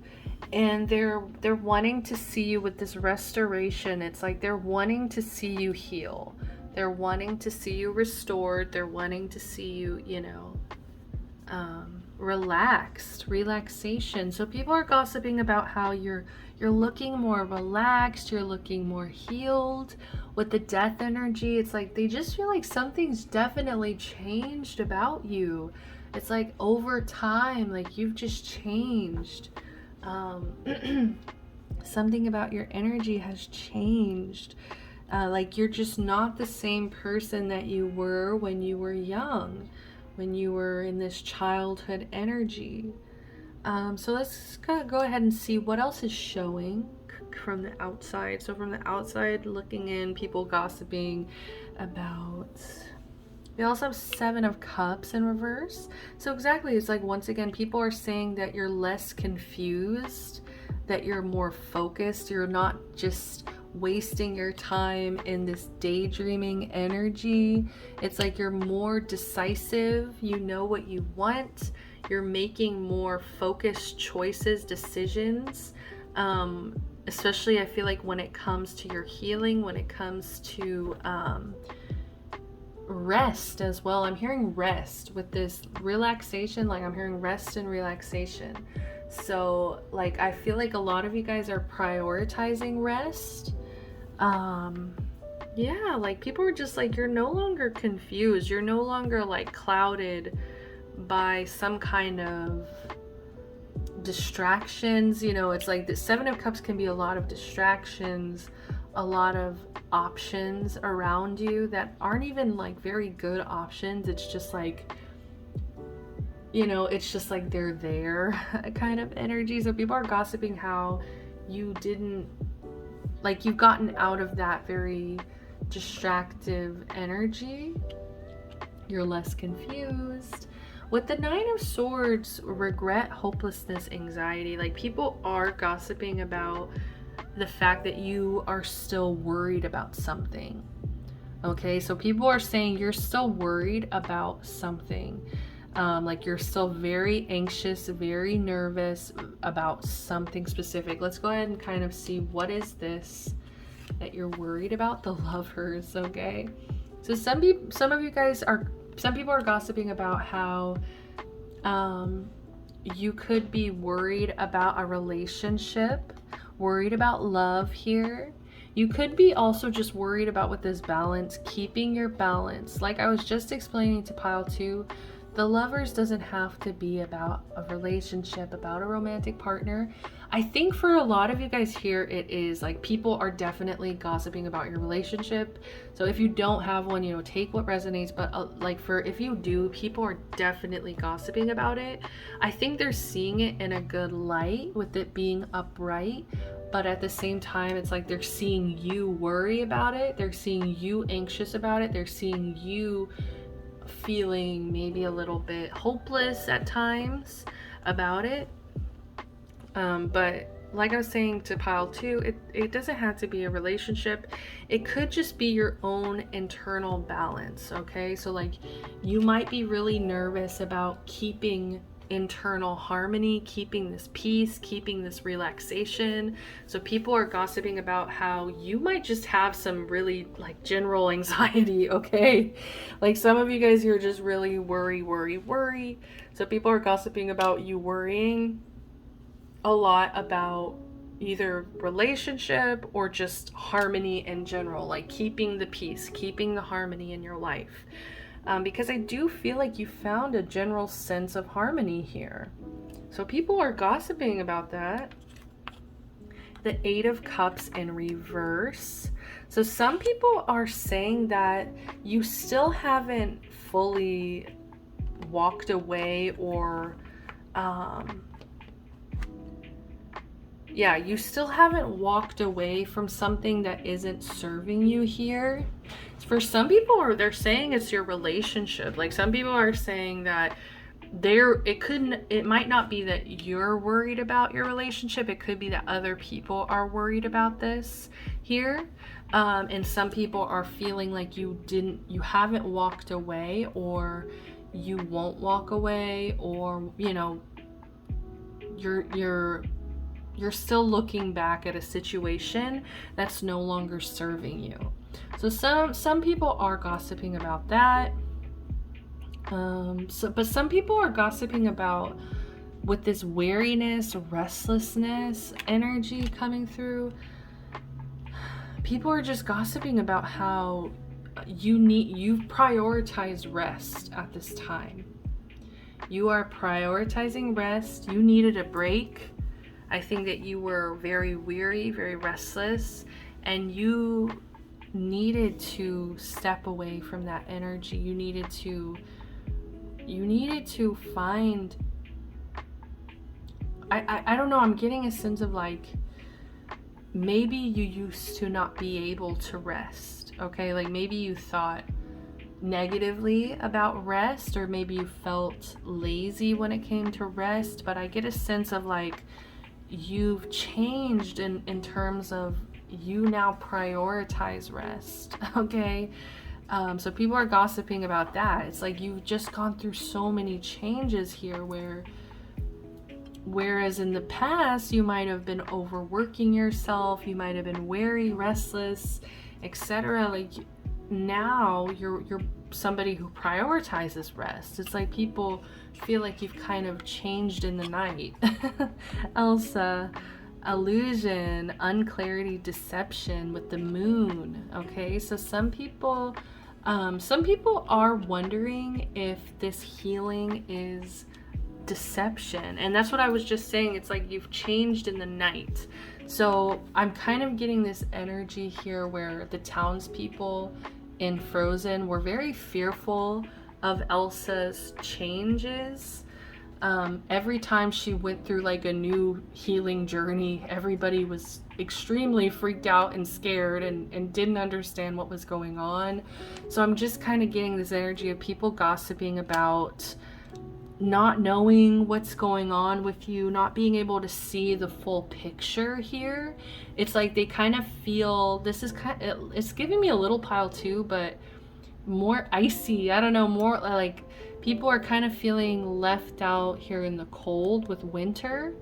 and they're wanting to see you with this restoration. It's like they're wanting to see you heal. They're wanting to see you restored. They're wanting to see you, you know, relaxation. So people are gossiping about how you're looking more relaxed, you're looking more healed. With the death energy, it's like they just feel like something's definitely changed about you. It's like over time, like you've just changed. Something about your energy has changed. Like you're just not the same person that you were when you were young, when you were in this childhood energy. So let's go ahead and see what else is showing from the outside. So from the outside looking in, people gossiping about... We also have 7 of Cups in reverse. So exactly, it's like, once again, people are saying that you're less confused, that you're more focused, you're not just wasting your time in this daydreaming energy. It's like you're more decisive, you know what you want, you're making more focused choices, decisions, especially I feel like when it comes to your healing, when it comes to rest as well. I'm hearing rest with this relaxation. Like I'm hearing rest and relaxation. So like I feel like a lot of you guys are prioritizing rest. Yeah, like people are just like, you're no longer confused, you're no longer like clouded by some kind of distractions. You know, it's like the 7 of Cups can be a lot of distractions, a lot of options around you that aren't even like very good options. It's just like, you know, it's just like they're there kind of energy. So people are gossiping how you didn't, like, you've gotten out of that very distractive energy. You're less confused. With the 9 of Swords, regret, hopelessness, anxiety. Like people are gossiping about the fact that you are still worried about something. Okay, so people are saying you're still worried about something. Like you're still very anxious, very nervous about something specific. Let's go ahead and kind of see, what is this that you're worried about? The Lovers. Okay, so some of you guys are, some people are gossiping about how you could be worried about a relationship, worried about love here. You could be also just worried about, with this balance, keeping your balance. Like I was just explaining to pile 2, the Lovers doesn't have to be about a relationship, about a romantic partner. I think for a lot of you guys here, it is like people are definitely gossiping about your relationship. So if you don't have one, you know, take what resonates. But like for, if you do, people are definitely gossiping about it. I think they're seeing it in a good light with it being upright. But at the same time, it's like they're seeing you worry about it. They're seeing you anxious about it. They're seeing you feeling maybe a little bit hopeless at times about it. But like I was saying to pile 2, it doesn't have to be a relationship. It could just be your own internal balance. Okay, so like you might be really nervous about keeping internal harmony, keeping this peace, keeping this relaxation. So people are gossiping about how you might just have some really like general anxiety. Okay, like some of you guys here just really worry. So people are gossiping about you worrying a lot about either relationship or just harmony in general, like keeping the peace, keeping the harmony in your life. Because I do feel like you found a general sense of harmony here. So people are gossiping about that. The 8 of Cups in reverse. So some people are saying that you still haven't fully walked away or Yeah, you still haven't walked away from something that isn't serving you here. For some people, they're saying it's your relationship. Like, some people are saying that it might not be that you're worried about your relationship. It could be that other people are worried about this here. And some people are feeling like you haven't walked away, or you won't walk away, or, you know, you're still looking back at a situation that's no longer serving you. So some people are gossiping about that. But some people are gossiping about, with this weariness, restlessness energy coming through, people are just gossiping about how you've prioritized rest at this time. You are prioritizing rest. You needed a break. I think that you were very weary, very restless, and you needed to step away from that energy. You needed to find, I don't know, I'm getting a sense of like, maybe you used to not be able to rest, okay? Like, maybe you thought negatively about rest, or maybe you felt lazy when it came to rest, but I get a sense of like, you've changed in terms of you now prioritize rest, okay? So people are gossiping about that. It's like you've just gone through so many changes here, whereas in the past you might have been overworking yourself, you might have been weary, restless, etc. Like, now you're somebody who prioritizes rest. It's like people feel like you've kind of changed in the night. Elsa, illusion, unclarity, deception with the moon. Okay, so some people are wondering if this healing is deception, and that's what I was just saying. It's like you've changed in the night. So I'm kind of getting this energy here where the townspeople in Frozen were very fearful of Elsa's changes. Every time she went through like a new healing journey, everybody was extremely freaked out and scared and didn't understand what was going on. So I'm just kind of getting this energy of people gossiping about not knowing what's going on with you, not being able to see the full picture here. It's like they kind of feel, it's giving me a little pile too, but more icy. I don't know, more like people are kind of feeling left out here in the cold with winter,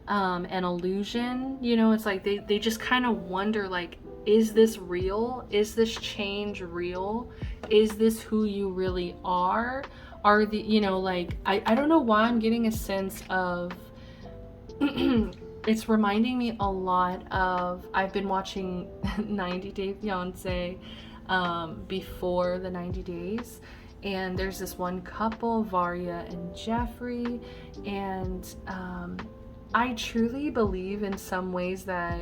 and illusion. You know, it's like they just kind of wonder, like, is this real? Is this change real? Is this who you really are? Are the, you know, like, I don't know why I'm getting a sense of it's reminding me a lot of, I've been watching 90 Day Fiancé before the 90 days, and there's this one couple, Varya and Jeffrey, and I truly believe in some ways that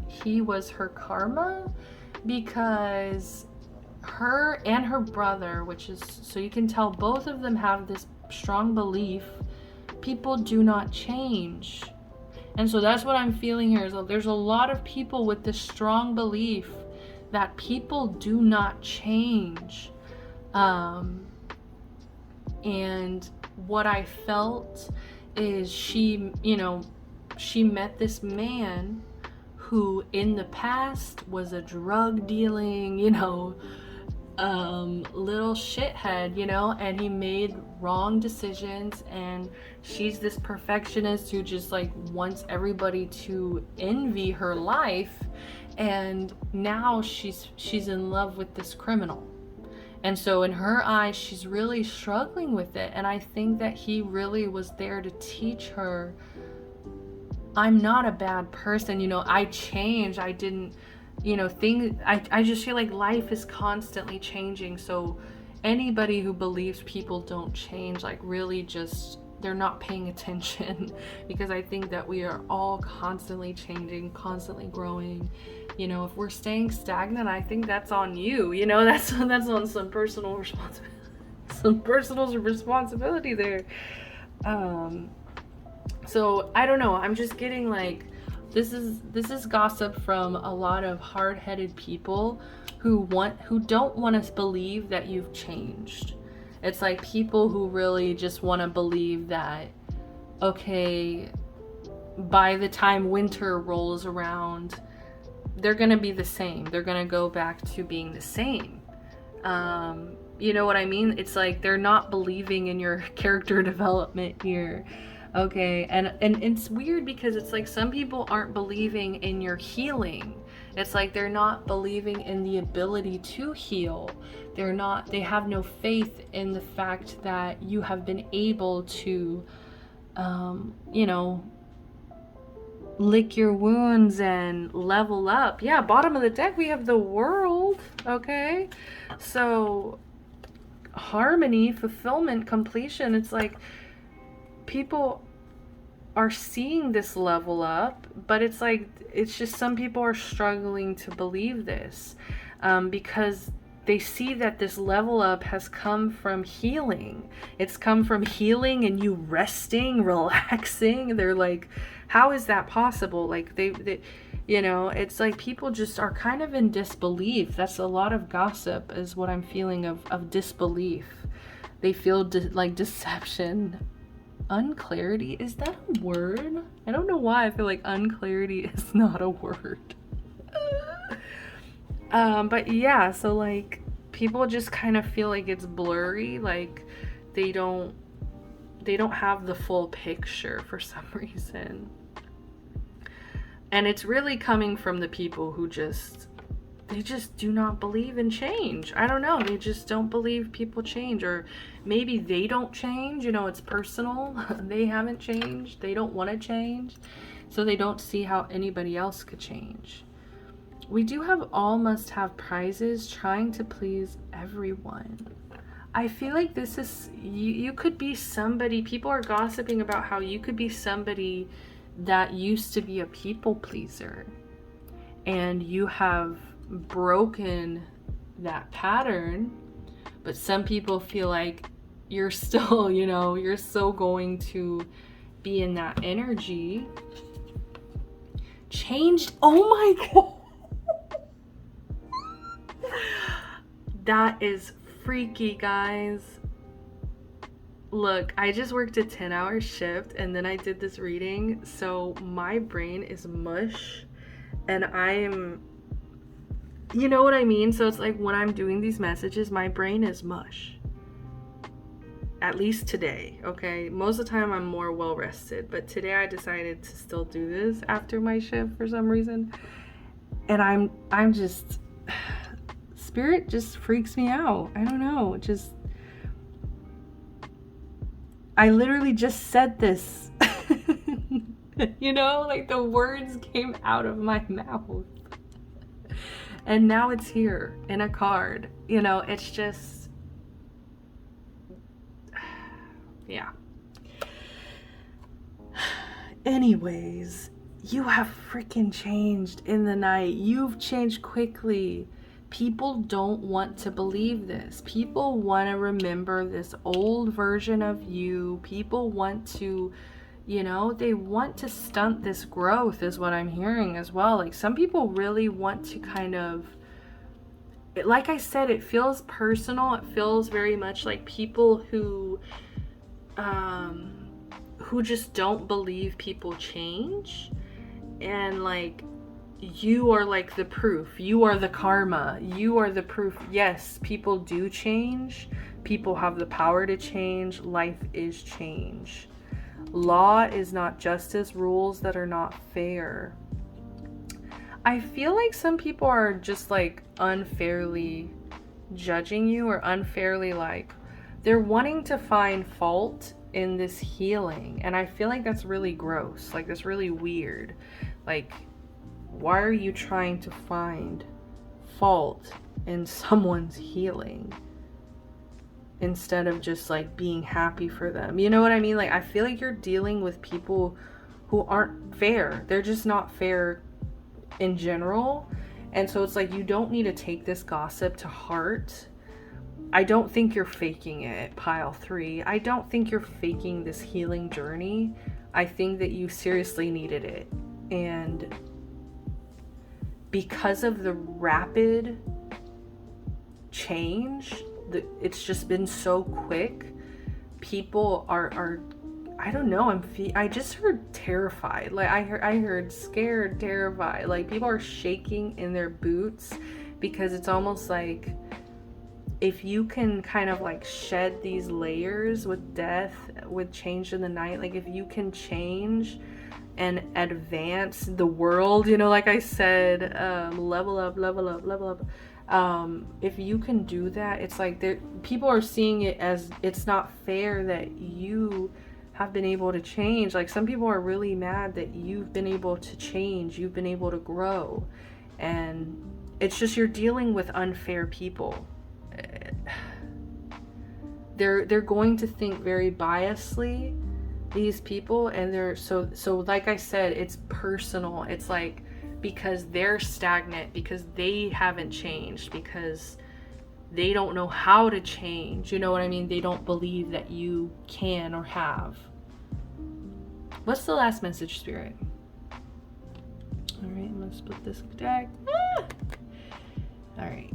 he was her karma, because her and her brother, which is, so you can tell both of them have this strong belief people do not change. And so that's what I'm feeling here, is that there's a lot of people with this strong belief that people do not change. And what I felt is she met this man who in the past was a drug dealing, little shithead, and he made wrong decisions, and she's this perfectionist who just like wants everybody to envy her life, and now she's in love with this criminal. And so in her eyes, she's really struggling with it. And I think that he really was there to teach her, I'm not a bad person, I changed, I didn't, I just feel like life is constantly changing. So anybody who believes people don't change, like, really just, they're not paying attention, because I think that we are all constantly changing, constantly growing. If we're staying stagnant, I think that's on you, that's on some personal responsibility there. So I don't know, I'm just getting like This is gossip from a lot of hard-headed people who don't want to believe that you've changed. It's like people who really just want to believe that, okay, by the time winter rolls around, they're going to be the same. They're going to go back to being the same. You know what I mean? It's like they're not believing in your character development here. Okay, and it's weird because it's like some people aren't believing in your healing. It's like they're not believing in the ability to heal. They have no faith in the fact that you have been able to, you know, lick your wounds and level up. Yeah, bottom of the deck, we have the World, okay? So, harmony, fulfillment, completion, it's like people are seeing this level up, but it's like, it's just some people are struggling to believe this because they see that this level up has come from healing. It's come from healing and you resting, relaxing. They're like, how is that possible? Like they you know, it's like people just are kind of in disbelief. That's a lot of gossip is what I'm feeling of disbelief. They feel like deception. Unclarity, is that a word? I don't know why I feel like unclarity is not a word. But yeah, so like people just kind of feel like it's blurry, like they don't have the full picture for some reason. And it's really coming from the people who they just do not believe in change. I don't know. They just don't believe people change, or maybe they don't change. You know, it's personal. They haven't changed. They don't want to change. So they don't see how anybody else could change. We do have all must have prizes, trying to please everyone. I feel like this is, you could be somebody, people are gossiping about how you could be somebody that used to be a people pleaser. And you have broken that pattern, but some people feel like you're still, you know, you're still going to be in that energy. Changed, oh my god. That is freaky, guys. Look, I just worked a 10-hour shift and then I did this reading, so my brain is mush and I'm, you know what I mean? So it's like when I'm doing these messages, my brain is mush. At least today, okay? Most of the time I'm more well rested, but today I decided to still do this after my shift for some reason. And I'm just, spirit just freaks me out. I don't know, just, I literally just said this. You know, like the words came out of my mouth. And now it's here in a card. You know, it's just, yeah. Anyways, you have freaking changed in the night. You've changed quickly. People don't want to believe this. People want to remember this old version of you. People want to, you know, they want to stunt this growth is what I'm hearing as well. Like some people really want to kind of, like I said, it feels personal. It feels very much like people who just don't believe people change. And like, you are like the proof. You are the karma. You are the proof. Yes, people do change. People have the power to change. Life is change. Law is not justice. Rules that are not fair. I feel like some people are just like unfairly judging you, or unfairly, like they're wanting to find fault in this healing. And I feel like that's really gross. Like that's really weird. Like, why are you trying to find fault in someone's healing instead of just like being happy for them? You know what I mean? Like, I feel like you're dealing with people who aren't fair. They're just not fair in general. And so it's like, you don't need to take this gossip to heart. I don't think you're faking it, pile 3. I don't think you're faking this healing journey. I think that you seriously needed it. And because of the rapid change, it's just been so quick, people are I don't know, I just heard terrified. Like I heard scared, terrified. Like people are shaking in their boots, because it's almost like if you can kind of like shed these layers with death, with change in the night, like if you can change and advance the world, you know, like I said, level up. If you can do that, it's like people are seeing it as it's not fair that you have been able to change. Like some people are really mad that you've been able to change, you've been able to grow, and it's just you're dealing with unfair people. They're going to think very biasly, these people, and they're so like I said, it's personal. It's like because they're stagnant, because they haven't changed, because they don't know how to change, you know what I mean? They don't believe that you can or have. What's the last message, Spirit? All right, I'm gonna split this deck. All right,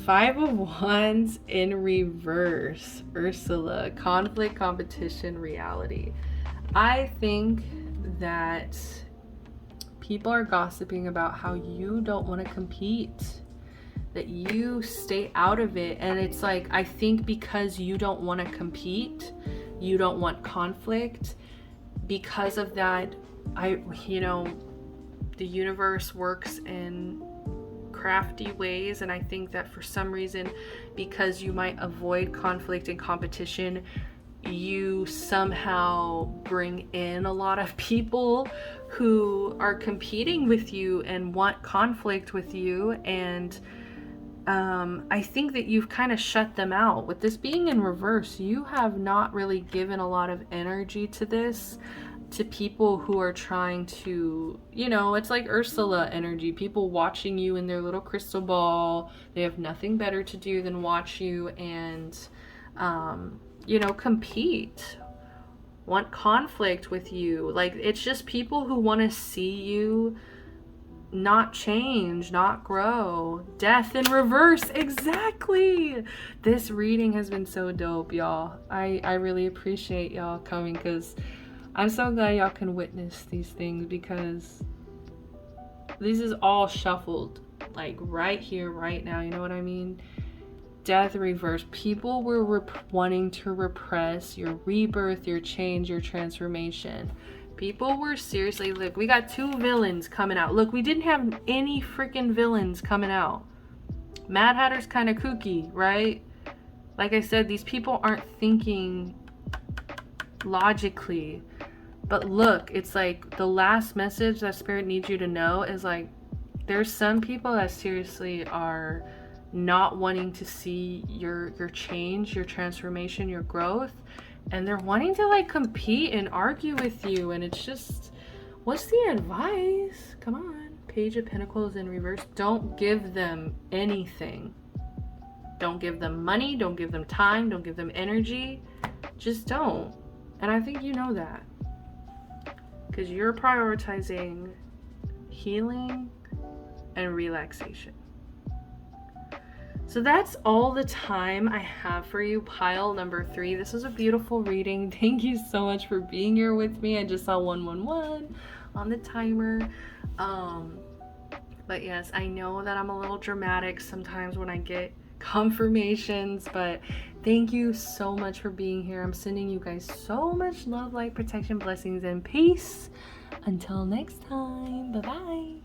5 of Wands in reverse. Ursula, conflict, competition, reality. I think that people are gossiping about how you don't want to compete, that you stay out of it. And it's like, I think because you don't want to compete, you don't want conflict, because of that, the universe works in crafty ways, and I think that for some reason, because you might avoid conflict and competition, you somehow bring in a lot of people who are competing with you and want conflict with you, and I think that you've kind of shut them out. With this being in reverse, you have not really given a lot of energy to this, to people who are trying to, it's like Ursula energy, people watching you in their little crystal ball. They have nothing better to do than watch you and, compete, want conflict with you. Like, it's just people who want to see you not change, not grow. Death in reverse. Exactly. This reading has been so dope, y'all. I really appreciate y'all coming, because I'm so glad y'all can witness these things, because this is all shuffled like right here, right now. You know what I mean? Death reverse. People were wanting to repress your rebirth, your change, your transformation. People were seriously, look, we got 2 villains coming out. Look, we didn't have any freaking villains coming out. Mad Hatter's kind of kooky, right? Like I said, these people aren't thinking logically. But look, it's like the last message that Spirit needs you to know is like, there's some people that seriously are not wanting to see your change, your transformation, your growth, and they're wanting to like compete and argue with you. And it's just, what's the advice? Come on. Page of Pentacles in reverse. Don't give them anything. Don't give them money, don't give them time, don't give them energy. Just don't. And I think you know that, because you're prioritizing healing and relaxation. So that's all the time I have for you, pile number 3. This was a beautiful reading. Thank you so much for being here with me. I just saw 111 on the timer. But yes, I know that I'm a little dramatic sometimes when I get confirmations, but thank you so much for being here. I'm sending you guys so much love, light, protection, blessings, and peace. Until next time, bye-bye.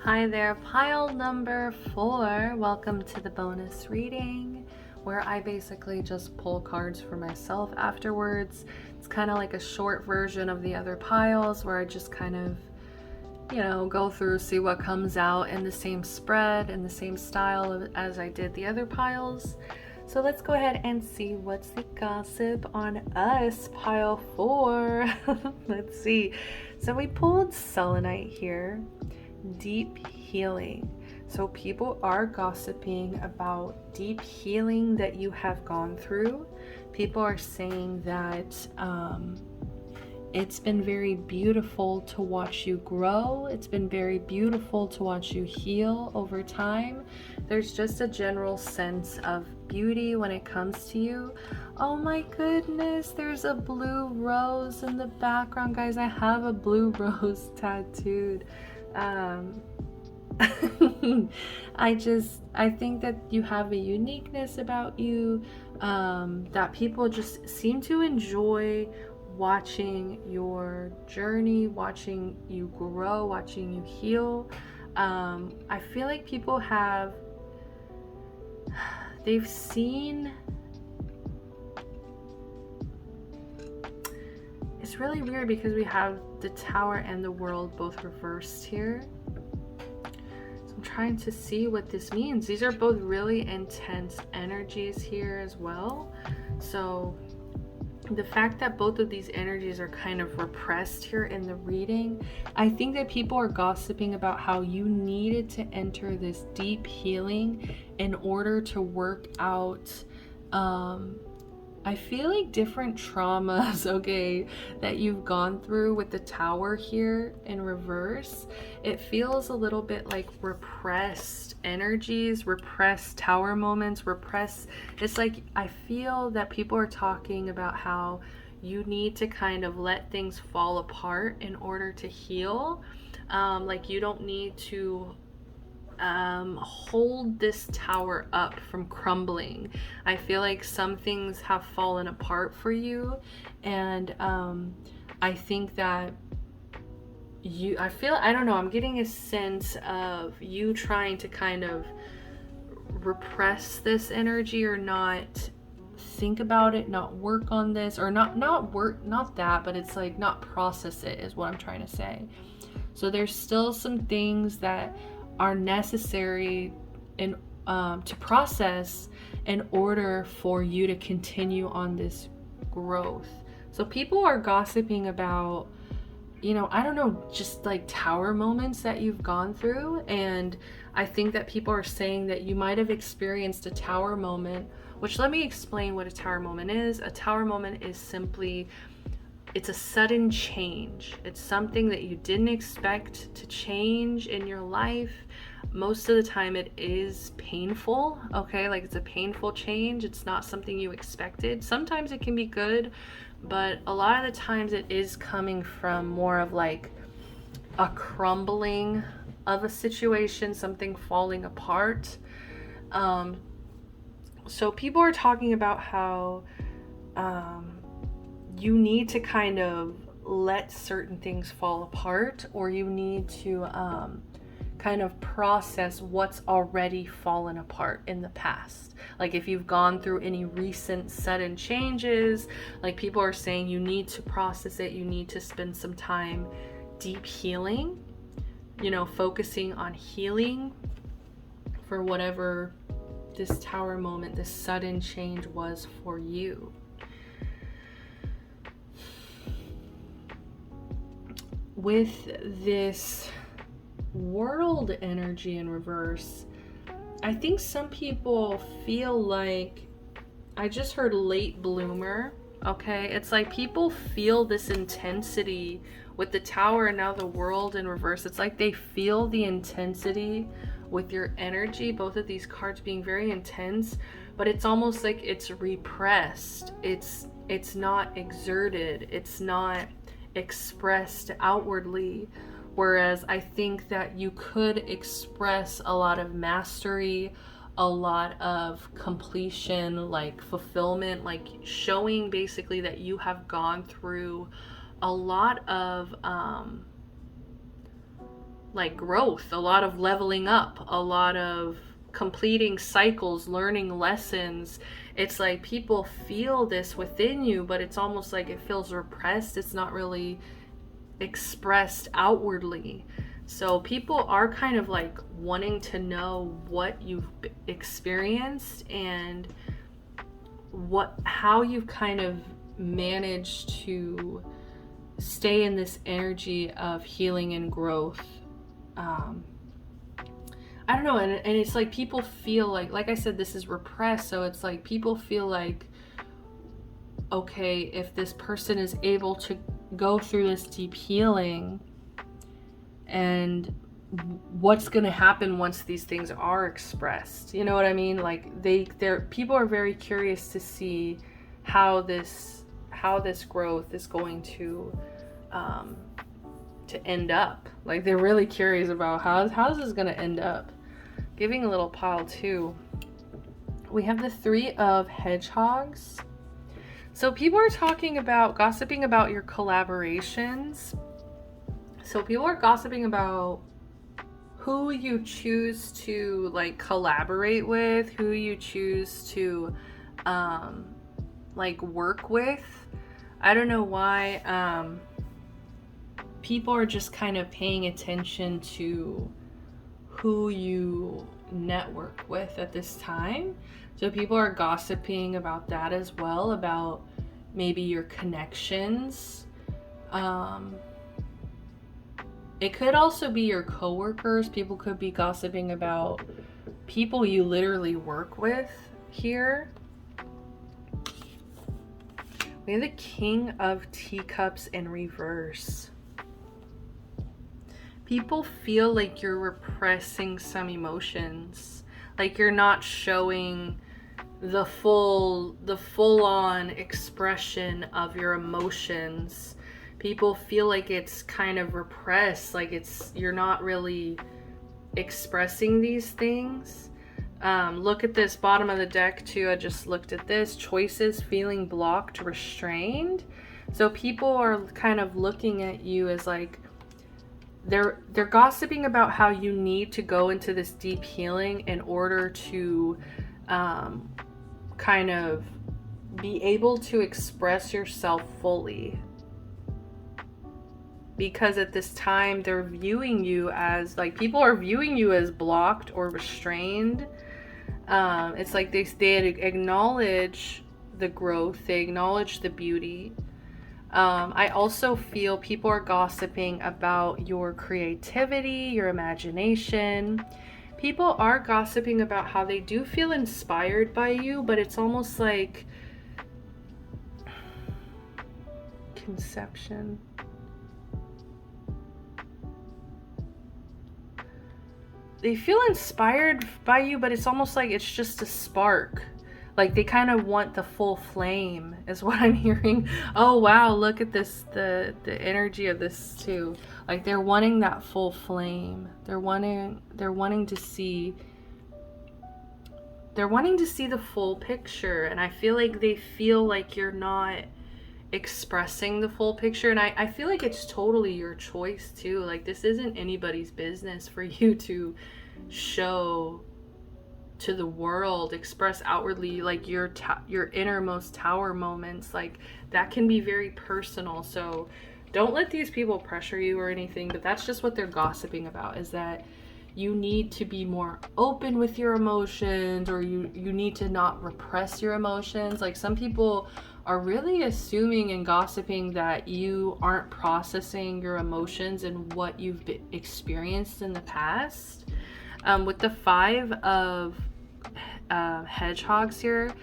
Hi there, pile number 4. Welcome to the bonus reading, where I basically just pull cards for myself afterwards. It's kind of like a short version of the other piles where I just kind of, go through, see what comes out in the same spread and the same style as I did the other piles. So let's go ahead and see what's the gossip on us, pile 4. Let's see. So we pulled selenite here. Deep healing. So people are gossiping about deep healing that you have gone through. People are saying that it's been very beautiful to watch you grow. It's been very beautiful to watch you heal over time. There's just a general sense of beauty when it comes to you. Oh my goodness, there's a blue rose in the background, guys. I have a blue rose tattooed. I think that you have a uniqueness about you, that people just seem to enjoy watching your journey, watching you grow, watching you heal. I feel like people they've seen, it's really weird because we have the Tower and the World both reversed here. So I'm trying to see what this means. These are both really intense energies here as well. So the fact that both of these energies are kind of repressed here in the reading, I think that people are gossiping about how you needed to enter this deep healing in order to work out I feel like different traumas, okay, that you've gone through with the Tower here in reverse. It feels a little bit like repressed energies, repressed Tower moments, it's like I feel that people are talking about how you need to kind of let things fall apart in order to heal. Like you don't need to hold this tower up from crumbling. I feel like some things have fallen apart for you, and I think that I don't know, I'm getting a sense of you trying to kind of repress this energy or not think about it, not work on this, or not that, but it's like not process it is what I'm trying to say. So there's still some things that are necessary in to process in order for you to continue on this growth. So people are gossiping about, I don't know, just like Tower moments that you've gone through. And I think that people are saying that you might have experienced a Tower moment, which, let me explain what a Tower moment is. A Tower moment is simply, it's a sudden change. It's something that you didn't expect to change in your life. Most of the time it is painful, okay? Like it's a painful change. It's not something you expected. Sometimes it can be good, but a lot of the times it is coming from more of like a crumbling of a situation, something falling apart. So people are talking about how you need to kind of let certain things fall apart, or you need to kind of process what's already fallen apart in the past. Like if you've gone through any recent sudden changes, like people are saying you need to process it, you need to spend some time deep healing, focusing on healing for whatever this Tower moment, this sudden change was for you. With this World energy in reverse, I think some people feel like, I just heard late bloomer, okay? It's like people feel this intensity with the Tower and now the World in reverse. It's like they feel the intensity with your energy, both of these cards being very intense, but it's almost like it's repressed. It's not exerted. It's not expressed outwardly. Whereas I think that you could express a lot of mastery, a lot of completion, like fulfillment, like showing basically that you have gone through a lot of like growth, a lot of leveling up, a lot of completing cycles, learning lessons. It's like people feel this within you, but it's almost like it feels repressed. It's not really expressed outwardly. So people are kind of like wanting to know what you've experienced and how you've kind of managed to stay in this energy of healing and growth. I don't know, and it's like people feel like I said, this is repressed, so it's like people feel like, okay, if this person is able to go through this deep healing, and what's going to happen once these things are expressed, you know what I mean? Like people are very curious to see how this growth is going to end up. Like they're really curious about how's this going to end up. Giving a little pile too. We have the 3 of hedgehogs. So people are gossiping about your collaborations. So people are gossiping about who you choose to like collaborate with, who you choose to like work with. I don't know why. People are just kind of paying attention to who you network with at this time. So people are gossiping about that as well, about maybe your connections. It could also be your coworkers. People could be gossiping about people you literally work with here. We have the King of Teacups in reverse. People feel like you're repressing some emotions, like you're not showing the full-on expression of your emotions. People feel like it's kind of repressed, like you're not really expressing these things. Look at this bottom of the deck too. I just looked at this. Choices, feeling blocked, restrained. So people are kind of looking at you as like, they're gossiping about how you need to go into this deep healing in order to kind of be able to express yourself fully. Because at this time they're viewing you as like, people are viewing you as blocked or restrained. It's like they acknowledge the growth, they acknowledge the beauty. I also feel people are gossiping about your creativity, your imagination. People are gossiping about how they do feel inspired by you, but it's almost like conception. They feel inspired by you, but it's almost like it's just a spark. Like they kind of want the full flame is what I'm hearing. Oh wow, look at this, the energy of this too. Like they're wanting that full flame. They're wanting to see the full picture, and I feel like they feel like you're not expressing the full picture, and I feel like it's totally your choice too. Like this isn't anybody's business for you to show to the world, express outwardly like your innermost tower moments. Like that can be very personal, so don't let these people pressure you or anything, but that's just what they're gossiping about, is that you need to be more open with your emotions, or you need to not repress your emotions. Like some people are really assuming and gossiping that you aren't processing your emotions and what you've experienced in the past. With the 5 of hedgehogs here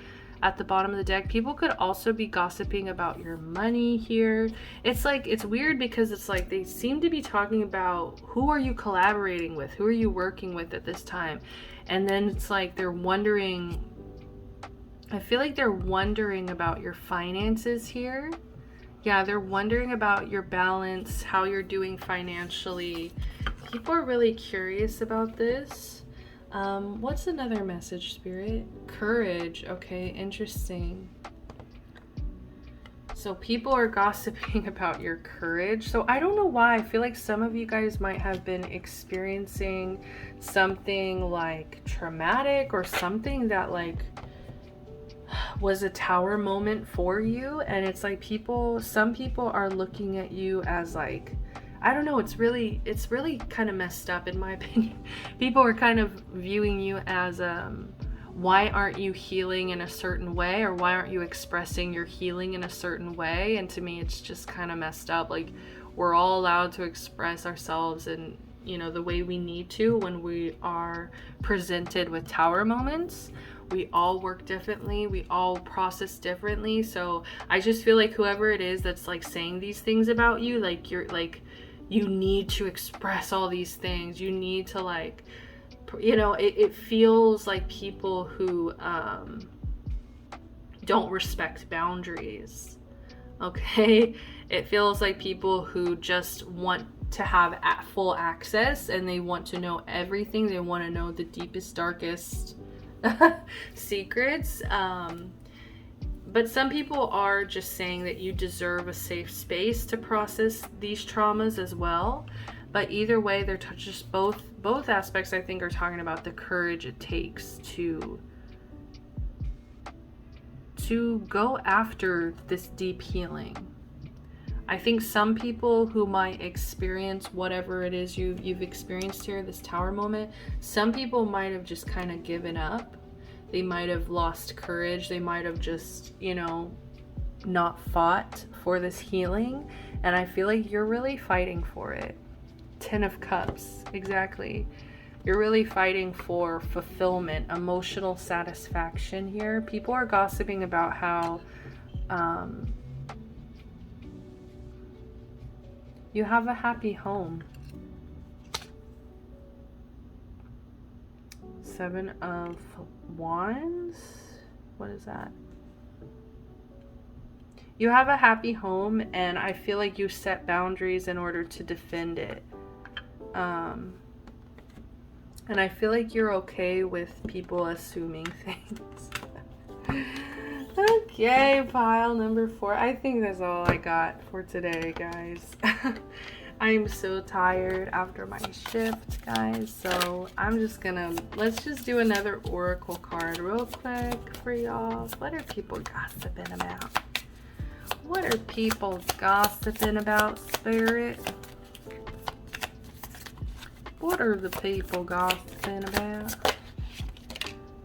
at the bottom of the deck, people could also be gossiping about your money here. It's like, it's weird because it's like they seem to be talking about who are you collaborating with, who are you working with at this time, and then it's like they're wondering, I feel like they're wondering about your finances here. Yeah, they're wondering about your balance, how you're doing financially. People are really curious about this. What's another message, Spirit? Courage. Okay, interesting. So people are gossiping about your courage. So I don't know why. I feel like some of you guys might have been experiencing something like traumatic or something that like was a tower moment for you. And it's like some people are looking at you as like, I don't know, it's really kind of messed up in my opinion. People are kind of viewing you as why aren't you healing in a certain way, or why aren't you expressing your healing in a certain way? And to me, it's just kind of messed up. Like, we're all allowed to express ourselves in, you know, the way we need to when we are presented with tower moments. We all work differently, we all process differently. So I just feel like whoever it is that's like saying these things about you, like, you're like, you need to express all these things, you need to like, you know, it feels like people who don't respect boundaries. Okay, it feels like people who just want to have full access, and they want to know everything. They want to know the deepest, darkest secrets. But some people are just saying that you deserve a safe space to process these traumas as well. But either way, they're just both aspects, I think, are talking about the courage it takes to go after this deep healing. I think some people who might experience whatever it is you've experienced here, this tower moment, some people might have just kind of given up. They might have lost courage. They might have just, you know, not fought for this healing. And I feel like you're really fighting for it. 10 of Cups, exactly. You're really fighting for fulfillment, emotional satisfaction here. People are gossiping about how you have a happy home. 7 of Wands? What is that? You have a happy home, and I feel like you set boundaries in order to defend it. And I feel like you're okay with people assuming things. Okay, pile number 4. I think that's all I got for today, guys. I'm so tired after my shift, guys. So I'm just gonna, let's just do another oracle card real quick for y'all. What are people gossiping about? What are people gossiping about, Spirit? What are the people gossiping about?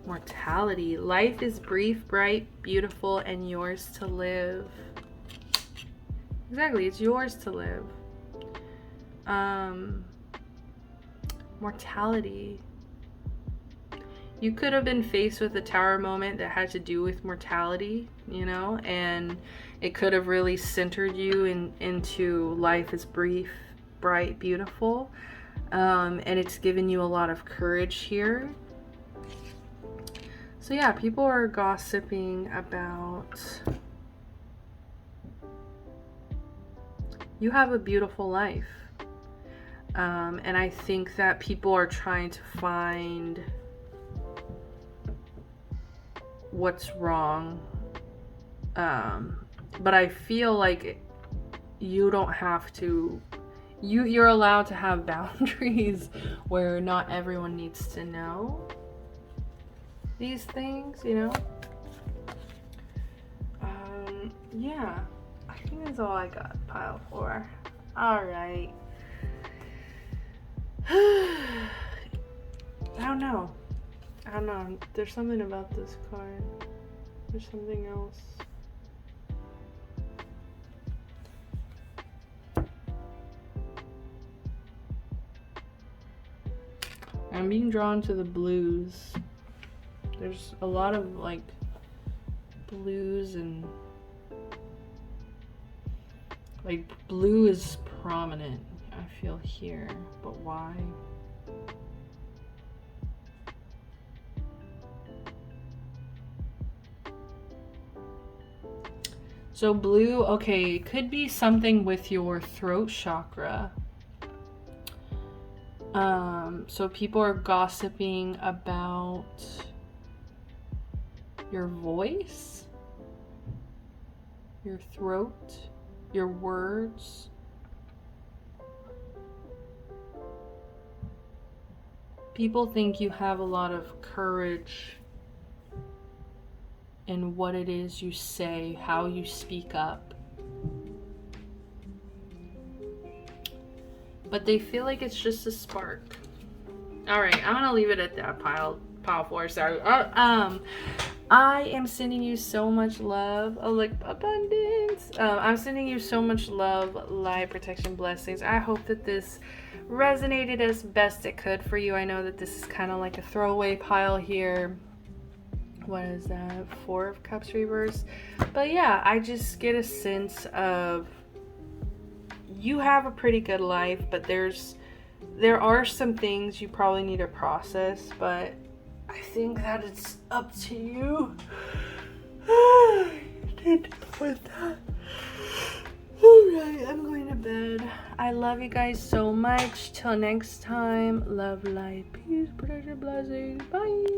Mortality. Life is brief, bright, beautiful, and yours to live. Exactly, it's yours to live. Mortality. You could have been faced with a tower moment that had to do with mortality, you know, and it could have really centered you into life is brief, bright, beautiful. And it's given you a lot of courage here. So yeah, people are gossiping about you have a beautiful life. And I think that people are trying to find what's wrong. But I feel like you don't have to, you're allowed to have boundaries where not everyone needs to know these things, you know? Yeah, I think that's all I got, pile 4. All right. I don't know. There's something about this card. There's something else. I'm being drawn to the blues. There's a lot of like blues, and like blue is prominent, I feel here, but why? So blue, okay, it could be something with your throat chakra. So people are gossiping about your voice. your throat, your words. People think you have a lot of courage in what it is you say, how you speak up. But they feel like it's just a spark. All right, I'm gonna leave it at that. Pile 4. Sorry. I am sending you so much love, like abundance. I'm sending you so much love, light, protection, blessings. I hope that this resonated as best it could for you. I know that this is kind of like a throwaway pile here. What is that? 4 of Cups reverse. But yeah, I just get a sense of you have a pretty good life, but there are some things you probably need to process, but I think that it's up to you to deal with that. Alright, I'm going to bed. I love you guys so much. Till next time, love, light, peace, protection, blessings. Bye.